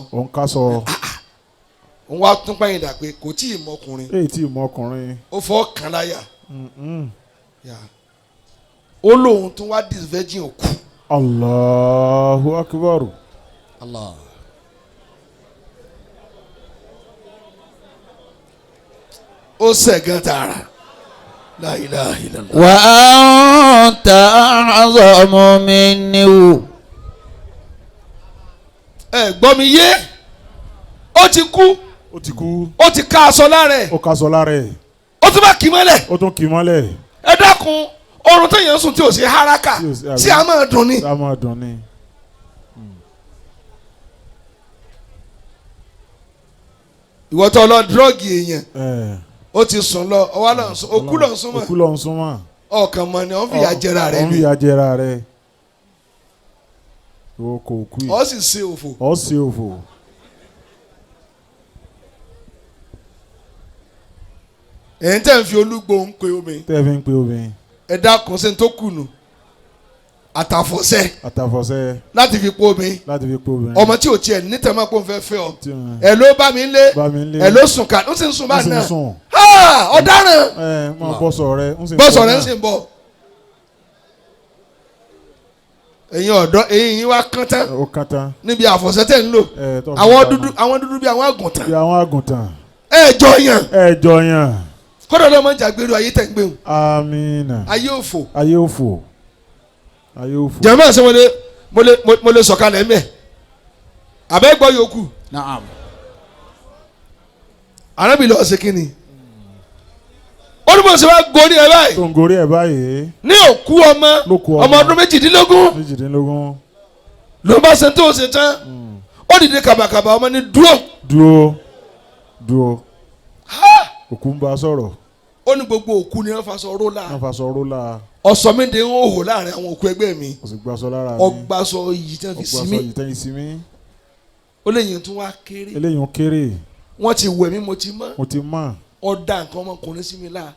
S3: òun wá tún pẹ́yìn dà pé kò tí ì mọkùnrin. ó fọ́ kàn láyà. ó lóun tún wá dis virgin òkú.
S2: Allahu akbar.
S1: Allah.
S3: ó sẹ̀gán tààrà. La ilaha illallah.
S1: Wa anta a'zamu minni.
S3: ẹ gbọ́ mi yé ó ti kú ó ti ká aṣọ lára ẹ̀ ó tún bá kì í mọ́lẹ̀ ẹ dákun oorun téèyàn sùn tí ò sí haraka tí a máa dùn ni. ìwọ tó lọ dírọ́ọ̀gì èèyàn ó ti sùn lọ ọwọ́ lọ sùn òkú lọ sùn mọ́ ọkàn mọ́ ni wọ́n fi yà jẹra rẹ̀ ni. ọ sì ṣe òfò. ẹ̀yin tẹ́ ń fi olúgbò ń pe omi. ẹ dákun ṣe ń tó kùnù àtàfọ̀ṣẹ́ láti fi po omi ọmọ tí ò tiẹ̀ níta máa pọ̀ ń fẹ́ ọ ẹ ló bá mi lé ẹ ló sùn ká ń sì ń sùn bá náà ọ̀daràn
S2: bọ́sọ̀ rẹ̀
S3: ń sì ń bọ̀ ẹ̀yin ọ̀dọ́ ẹ̀yin yín wá kán tán níbi àfọ̀ṣẹ́ tẹ̀ ń lò àwọn dúdú bí àwọn àgùntàn ẹ jọ yàn kódà lọ́mọ jàgbéru ayé tẹ̀ ń gbé wọn.
S2: Amina.
S3: ayé òfò. jẹ́mọ̀ ṣe mo lè sọ̀kalẹ̀ mẹ́ àbẹ́ gbọ́ yòókù.
S1: Naam.
S3: Ànábì lọ ṣe kínni. ó ní mo ṣe wá gorí ẹ báyìí.
S2: tó ń gorí ẹ báyìí.
S3: ní òkú ọmọ ọdún méjìdínlógún. ló bá ṣe tó ṣe tán. ó dìde kàbàkàbà ọmọ ní
S2: dúró. òkú ń bá a sọ̀rọ̀.
S3: ó ní gbogbo òkú ni wọ́n faṣọ ró la. ọ̀sọ́ mi de ń hò láàrin àwọn òkú ẹgbẹ́ mi.
S2: ó sì gbàsọ lára mi.
S3: ọgbàsọ yìí tẹ́ fi sí mi. ó léyìn tún wá kéré.
S2: eléyìn kéré.
S3: wọ́n ti wẹ̀ mí mo ti mọ́.
S2: mo ti mọ̀.
S3: ọ̀dà nǹkan ọmọkùnrin sí mi la.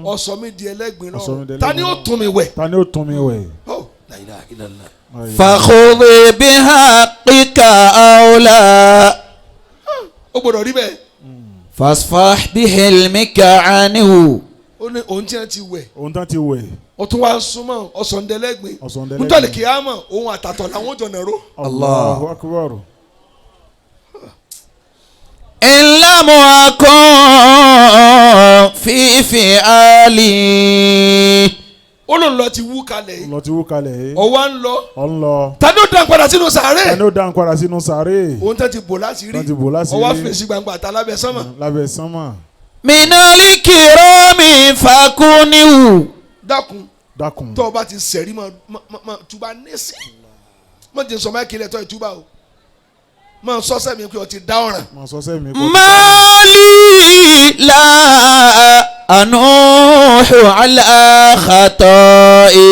S3: ọ̀sọ́ mi di ẹlẹ́gbin náà. ta ni ó tún mi wẹ̀.
S2: ta ni ó tún mi wẹ̀.
S3: la ilaha illallah.
S1: fakhudh bihaqqika awla.
S3: ó gbọ́dọ̀ rí bẹ́ẹ̀.
S1: fasfah bihilmika anhu.
S3: ó ní òun tí wọ́n ti wẹ̀.
S2: òun tán ti wẹ̀.
S3: ó tún wá súnmọ́ ọ̀sọ̀ndẹ̀lẹ́gbin.
S2: ọ̀sọ̀ndẹ̀lẹ́gbin.
S3: nítorí kìámọ̀ òun àtàtọ̀ làwọn jọ nàró.
S2: Allahu akbar.
S1: ìlàmù akọ́ fífi àlì.
S3: ó lòun lọ ti wú kalẹ̀ yìí.
S2: lọ ti wú kalẹ̀ yìí.
S3: ọwọ́ ń lọ.
S2: ọ ń lọ.
S3: ta ni ó dàn padà sínú sàárè.
S2: ta ni ó dàn padà sínú sàárè.
S3: òun tẹ́ ti bò láṣìírí.
S2: tán ti bò láṣìírí.
S3: ọwọ́ fèsì gbangba ta lábẹ́ sánmà.
S2: lábẹ́ sánmà.
S1: minali kirami fakunihu.
S3: dákun tó o bá ti sẹ̀rí ma tuba nẹ́sì má jẹ́ sọ́mọ́ ẹ̀kílẹ̀ tó ìtuba o má sọ sẹ́mi pé o ti dá ọ̀ràn.
S2: má sọ sẹ́mi pé.
S1: mali la anuhu ala khata'i.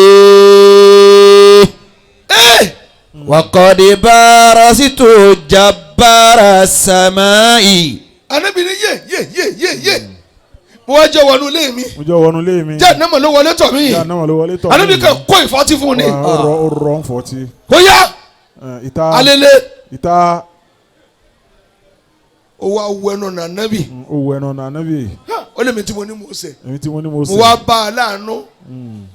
S1: وقد بارزت جبار السماء.
S3: Ànábì ní yé mo wá jẹ́ wọnú ilé mi.
S2: mo jẹ́ wọnú ilé mi.
S3: jẹ́ ànámọ̀ ló wọlé tọ̀ mí.
S2: jẹ́ ànámọ̀ ló wọlé tọ̀ mí.
S3: Ànábì kan kó ìfọ́tí fún ni.
S2: ó rọ ń fọ́tí.
S3: kó yá.
S2: ìta
S3: alele.
S2: ìta.
S3: ó wá wọ ẹnu ọ̀nà Ànábì.
S2: ó wọ ẹnu ọ̀nà Ànábì.
S3: ó lé mi tí mo ní mo ṣe.
S2: èmi tí mo ní mo ṣe.
S3: mo wá bá a láàánú.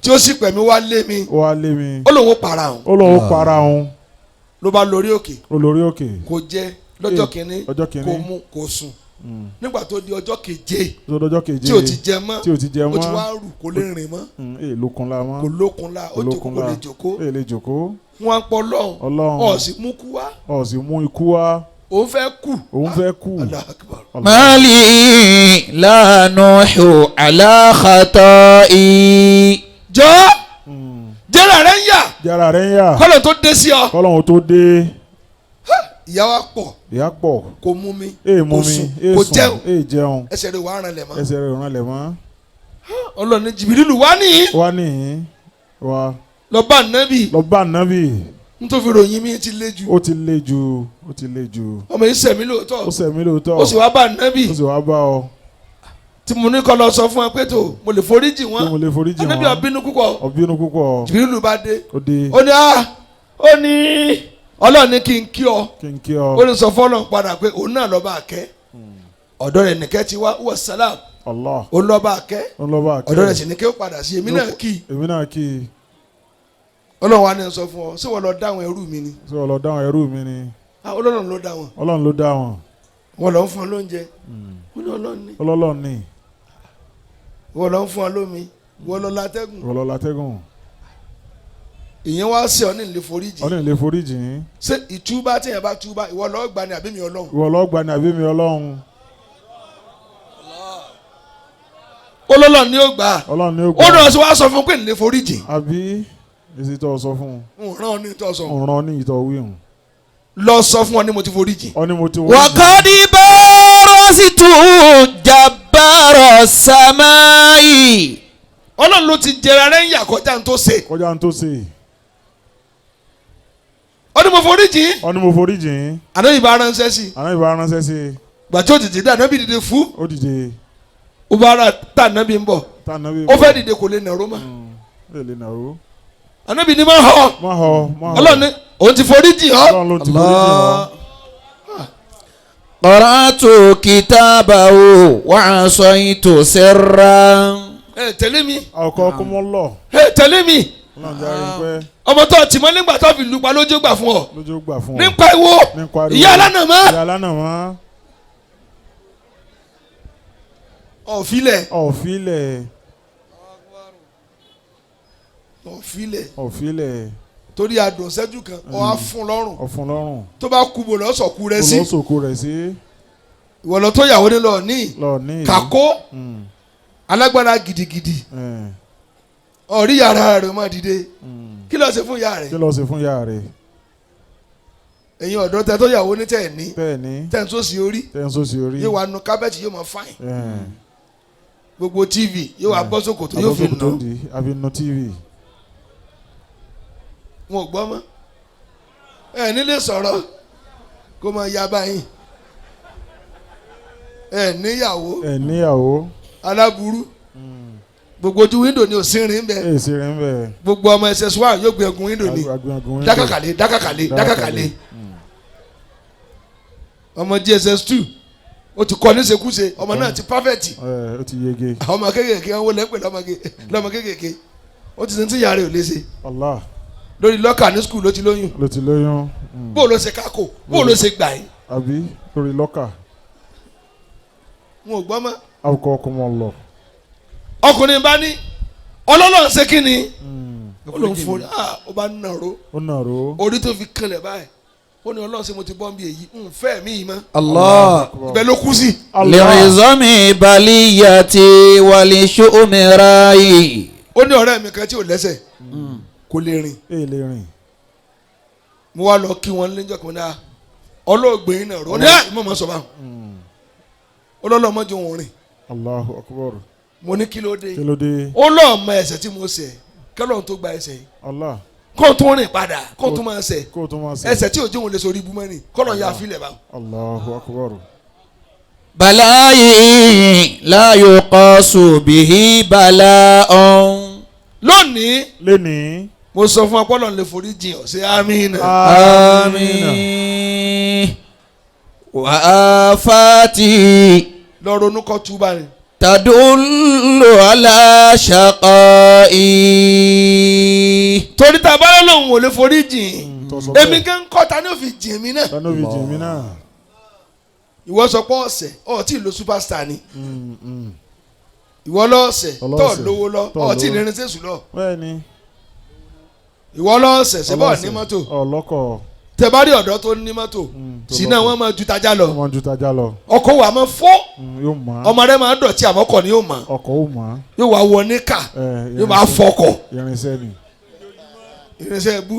S3: tí ó sì pẹ̀ mi wá lé mi.
S2: ó wá lé mi.
S3: ó lóun ó para òun.
S2: ó lóun ó para òun.
S3: ló bá lórí òkè.
S2: ó lórí òkè.
S3: kò jẹ lọ́jọ́ kìíní.
S2: ọjọ́ kìíní.
S3: kò mu kò sùn. nígbà tó di ọjọ́ keje.
S2: lọ́jọ́ keje.
S3: tí o ti jẹ mọ́.
S2: tí o ti jẹ mọ́.
S3: o ti wá rù kò lè rìn mọ́.
S2: lókun la mọ́.
S3: kò lókun la ó jókòó kò lè jókòó.
S2: lè jókòó.
S3: wọ́n á pọ̀ lọ́hùn. ó sì mú kú wá.
S2: ó sì mú ikú wá.
S3: òun fẹ́ kú.
S2: òun fẹ́ kú.
S1: mali la nuhu ala khata'i.
S3: jọ́ jẹ́ra rẹ̀ ń yà.
S2: jẹ́ra rẹ̀ ń yà.
S3: kọ́lọ̀ tó dé sí ọ.
S2: kọ́lọ̀ tó dé.
S3: ìyá wa pọ̀.
S2: ìyá pọ̀.
S3: kò mú mi.
S2: mú mi.
S3: kò jẹun.
S2: jẹun.
S3: ẹsẹ̀ rẹ̀ wà á ràn lẹ̀ mọ́.
S2: ẹsẹ̀ rẹ̀ ràn lẹ̀ mọ́.
S3: Ọlọ́run ní Jìbìrìlù wá nìyí.
S2: wá nìyí. wá.
S3: lọ bá Nábì.
S2: lọ bá Nábì.
S3: nítorí ròyìn mi ti le jù.
S2: ó ti le jù. ó ti le jù.
S3: ọmọ yìí sẹ̀mí lóòótọ́.
S2: ó sẹ̀mí lóòótọ́.
S3: ó sì wá bá Nábì.
S2: ó sì wá bá ọ.
S3: tí mo ní kọ́ lọ sọ fún ẹ pé tó mo lè foríjì wọn.
S2: mo lè foríjì wọn.
S3: Ànábì ọbínú púpọ̀.
S2: ọbínú púpọ̀.
S3: Jìbìrìlù bá dé.
S2: ó dé.
S3: ó ní Ọlọ́run ní kí n kí ọ.
S2: kí n kí ọ.
S3: ó ní sọ fọ́lọ́n padà pé òun náà lọ́ba àkẹ́. ọ̀dọ́ rẹ̀ nìkẹ́ ti wá wọ sálàm.
S2: Allah.
S3: ó lọ́ba àkẹ́.
S2: ó lọ́ba àkẹ́.
S3: ọ̀dọ́ rẹ̀ sì ní kí ó padà sí èmi náà kí.
S2: èmi náà kí.
S3: Ọlọ́run wa ní sọ fún ọ ṣé wọ́n lọ dá àwọn ẹrú mi ni.
S2: ṣé wọ́n lọ dá àwọn ẹrú mi ni.
S3: Ọlọ́run ló dá wọn.
S2: Ọlọ́run ló dá wọn.
S3: wọ́n lọ ń fún ọ lóúnjẹ. ó ní Ọlọ́run ní.
S2: Ọlọ́run ní.
S3: wọ́n lọ ń fún ọ lómi. wọ́n lọ látẹ́gùn.
S2: wọ́n lọ látẹ́gùn.
S3: ìyẹn wá sí ọ ní ilé foríjì.
S2: ọ ní ilé foríjì.
S3: ṣé ìtúbà tí yẹn bá túbà ìwọ lọ́ọ́ gbà ní àbí mi Ọlọ́run.
S2: ìwọ lọ́ọ́ gbà ní àbí mi Ọlọ́run.
S3: Ọlọ́run ni ó gbà.
S2: Ọlọ́run ni ó gbà.
S3: ó náà sọ wá sọ fún pé ilé foríjì.
S2: àbí èsì tó sọ fún un.
S3: ràn ọ́ ní ìtọ́ sọ.
S2: ràn ọ́ ní ìtọ́ wíhùn.
S3: lọ sọ fún ọ ní mo ti foríjì.
S2: ọ ní mo ti foríjì.
S1: وقد بارزت جبار السماء.
S3: Ọlọ́run ló ti jẹrà rẹ̀ ń yà kọjá ń tó ṣe.
S2: kọjá ń tó ṣe.
S3: ó ní mo foríjì.
S2: ọ ní mo foríjì.
S3: Ànábì bá ránṣẹ́ sí.
S2: Ànábì bá ránṣẹ́ sí.
S3: gbàtí ó dìde dá Ànábì dìde fún.
S2: ó dìde.
S3: ó bá ara tá Ànábì ń bọ̀.
S2: tá Ànábì ń
S3: ó
S2: bọ̀.
S3: fẹ́ dìde kò lè nàró mà.
S2: lè lè nàró.
S3: Ànábì ní máa họ.
S2: má họ má họ.
S3: Ọlọ́run ní òun ti foríjì ọ.
S2: Ọlọ́run ló ti foríjì ọ.
S1: قرأت كتابه وعصيت سرا.
S3: tẹ̀lé mi.
S2: ọkọ kọmọ lọ.
S3: tẹ̀lé mi.
S2: Ọlọ́run jẹ́ àárín pẹ́.
S3: ọmọ tó ti mọ nígbà tó fi lupa lójú gbà fún ọ.
S2: lójú gbà fún ọ.
S3: nípa ìwo ìyá alánàmọ́.
S2: ìyá alánàmọ́.
S3: ọ̀fílẹ̀.
S2: ọ̀fílẹ̀.
S3: ọ̀fílẹ̀.
S2: ọ̀fílẹ̀.
S3: torí adùn ṣẹ́jú kan ọ á fún lọ́rùn.
S2: ọ̀fun lọ́rùn.
S3: tó bá kú bò lọ́sọ̀kú rẹ sí.
S2: olóṣòkú rẹ̀ sí.
S3: ìwọ lọ tó yàwó ní lọ ní.
S2: lọ ní.
S3: kàkó alágbára gidigidi. ọ̀rí yàrá rẹ̀ máa dìde. kí ló ṣe fún ìyá rẹ̀.
S2: kí ló ṣe fún ìyá rẹ̀.
S3: ẹ̀yin ọ̀dọ́ tẹ tó yàwó ní tẹ̀ ní.
S2: tẹ̀ ní.
S3: tẹ̀ ń sọ́sì orí.
S2: tẹ̀ ń sọ́sì orí.
S3: yóò wá nu kábẹ́ẹ̀tì yóò máa fáìn. gbogbo tv yóò wá bọ́ sókòtò yóò fi nù.
S2: àfi nù tv.
S3: wọn ò gbọ́ mọ́ ẹ nílé sọ̀rọ̀ kó máa ya báyìí
S2: níyàwó
S3: aláburú gbogbo ojú windo ni òsínrin bẹ gbogbo ọmọ SS1 yóò gbé ẹgùn windo ni dákàkàlẹ̀ ọmọ GSS2 ó ti kọ́ níṣekúṣe ọmọ náà ti perfect
S2: ó ti yege
S3: ọmọ kékèké wọn wọlé pẹ̀lú lọ́mọ kékèké ó ti sẹ́ńtì yàrá ò léṣe lórí lọ́kà ní skul ló ti lóyún bó ló ṣe kákò bó ló ṣe gbà yín.
S2: àbí lórí lọ́kà.
S3: wọn ò gbọ́ mọ́.
S2: àwùkọ ọkùnrin wọn lọ.
S3: ọkùnrin bá ní ọlọ́lọ́ ṣe kí ni ó ló ń fún ó bá nàró orí tó fi kanlẹ̀ báyìí ó ní ọlọ́run ṣe mo ti bọ́ bí èyí ń fẹ́ mi mọ́.
S1: Allah
S3: ibẹ̀ ló kú sí.
S1: li'izami baliyati wa li shu'mirai.
S3: ó ní ọ̀rẹ́ mi kan tí ò lẹ́sẹ̀ kò lè rìn. mo wá lọ kí wọn lẹ́jọ́ kan náà ọlọ́ọ̀gbẹ́ yín náà rọ ní ìmọ̀ mọ́ sọ báwọn ọlọ́ọ̀mọ́jọ wọn rìn.
S2: Allahu akbar.
S3: mo ní kí ló dé ó lọ́ọ̀ mọ ẹ̀ṣẹ̀ tí mo ṣẹ̀ kẹ́lọ́ọ̀ tó gba ẹ̀ṣẹ̀ yìí.
S2: Allah.
S3: kó tó rìn padà kó tó máa ṣẹ̀ ẹ̀ṣẹ̀ tí òjò wọn lè sọ orí ibú mẹ́rin kọ́lọ̀ ya fílẹ̀ báwọn.
S2: Allahu akbar.
S1: balayi la yuqasu bihi bala'un.
S3: lónìí mo sọ fún ọpọlọ lè forí jìn ọ sí amina.
S1: àmín. wà á fati.
S3: lọ ronú kọ túbà ni.
S1: tadullu ala shaqai.
S3: torí tá a bá lọ́wọ́ ò lè forí jìn èmi kẹ́ ń kọ́ ta ni ó fi jìn mí náà. ìwọ sọ pé ọ̀sẹ̀ ọ̀ tí ì lo superstar ni. ìwọ lọ́ọ̀sẹ̀ tó lówó lọ ọ̀ tí ì ní irinṣẹ́ sùn lọ. ìwọ lọ́ọ̀sẹ̀ ṣe bọ́ọ̀ ní mọ́tò tẹ bá rí ọ̀dọ́ tó ní mọ́tò sínú wọn máa ju tajà lọ ọkọ̀ wà máa fọ́ ọmọ rẹ máa dọ̀tí àmọ́ ọkọ̀ ni yóò mọ̀ yóò wá wọ níkà yóò máa fọkọ̀ irinṣẹ́ ẹbú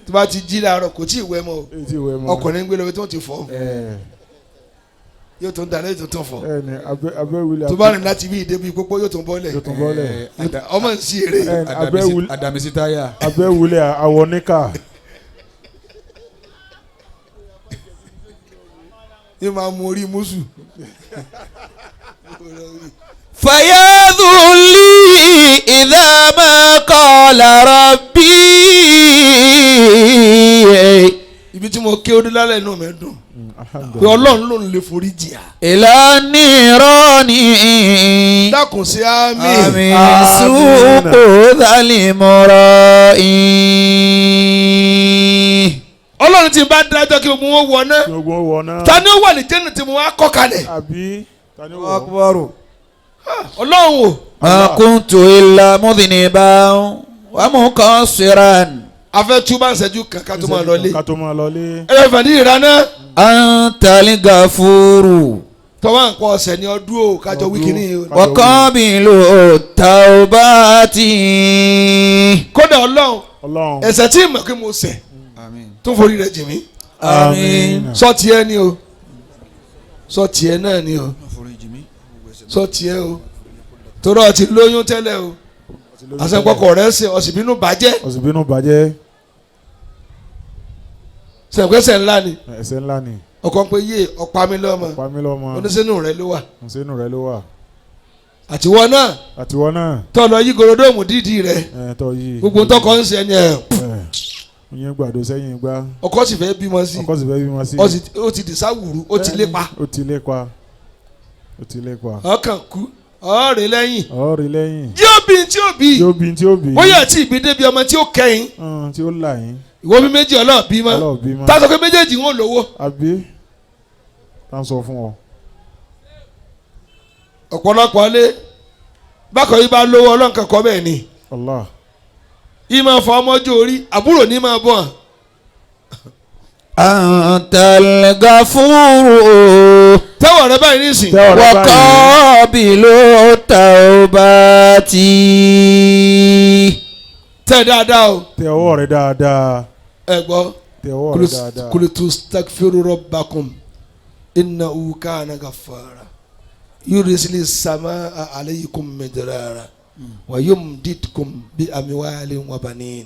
S3: tó bá ti jí láàárọ̀ kò tí ì wẹ̀ mọ́ ọkùnrin ń gbé lọ́wọ́ tó ti fọ́ yóò tún dalẹ̀ yóò tún fọ tó bá rìn láti bí ìdẹ́bi pópó yóò tún bọ́lẹ̀ ọmọ ń sí eré
S1: adamisi táyà
S2: abẹ́wulẹ̀ àwọ̀ níkà
S3: yóò máa mú orí mùsù.
S1: fayadhuli idha ma qala rabbi.
S3: ibi tí mo ké odú lálẹ́ inú mi dùn pé ọlọ́run ló ń lè forí jìyà.
S1: ìlànà ìrọ́ni.
S3: dákun sí àmín.
S1: sùkò dálímọ̀rọ̀ yìí.
S3: ọlọ́run ti bá dájọ́ kí gbogbo wọn wọ náà. ta ni ó wà ní jẹ́nu tí mo wá kọ́ kalẹ̀.
S2: ọlọ́run
S3: o.
S1: ma kuntu illa mudhniban wa muqassiran.
S3: a fẹ́ túbọ̀ ṣẹ́jú kan ká tó máa lọlé.
S2: ẹ
S3: fàdí ìraná.
S1: Antal Gafuru.
S3: tọ́wọ́ nǹkan ọ̀sẹ̀ ni ọdún o kájọ wíkìní.
S1: wa qabilu taubati.
S3: kódà ọlọ́run ẹ̀ṣẹ̀ tí mo kí mo ṣẹ̀ tó forí rẹ̀ jì mí.
S1: àmín.
S3: sọ tiẹ̀ ni o sọ tiẹ̀ náà ni o sọ tiẹ̀ o torí ọ ti lóyún tẹ́lẹ̀ o àṣepọ̀kọ̀ rẹ̀ ṣe ọ̀sìnbínú bàjẹ́. sẹ̀ǹkẹ́sẹ̀ ńlá ni.
S2: ẹ̀ṣẹ̀ ńlá ni.
S3: ọkọ pé yé ọ̀pá mi lọ́mọ oníṣẹ́nu rẹ ló wà. àtiwọ́ náà tọ́lọ yí gorodomu dídì rẹ gbogbo ntọ́kọ ń ṣe ẹni ẹ̀.
S2: oyin gbàdo sẹ́yìn gbá.
S3: ọkọ sì fẹ́ bímọ sí. ó ti dìsá wùrú ó ti lépa. ọkàn kú ọ̀rẹ́ lẹ́yìn. yóò bí tí ó bí. ó yẹ tí ìbí débi ọmọ tí ó kẹ́yìn.
S2: tí ó là yín.
S3: ìwọ bí méjì ọlọ́ọ̀bí mọ́ tásọ pé méjèèjì wọn ò lówó.
S2: àbí tá a sọ fún ọ.
S3: ọ̀pọ̀lọpọ̀ lé bákan yìí bá lówó ọlọ́nkàn kọ́ bẹ́ẹ̀ ni. yìí máa fọ ọmọjú orí àbúrò ní máa bọ̀.
S1: Antal Gafuru.
S3: tẹ́wọ̀ rẹ báyìí nísìn.
S1: wa qabilu taubati.
S3: tẹ́ dáadáa o.
S2: tẹ ọwọ́ rẹ dáadáa.
S3: ẹ gbọ́.
S2: tẹ ọwọ́ rẹ dáadáa.
S3: kulitu stakfiru rabbakum innahu kana ghaffara yurisili samaa alaykum midrara wa yumdidkum bi amwalin wa banin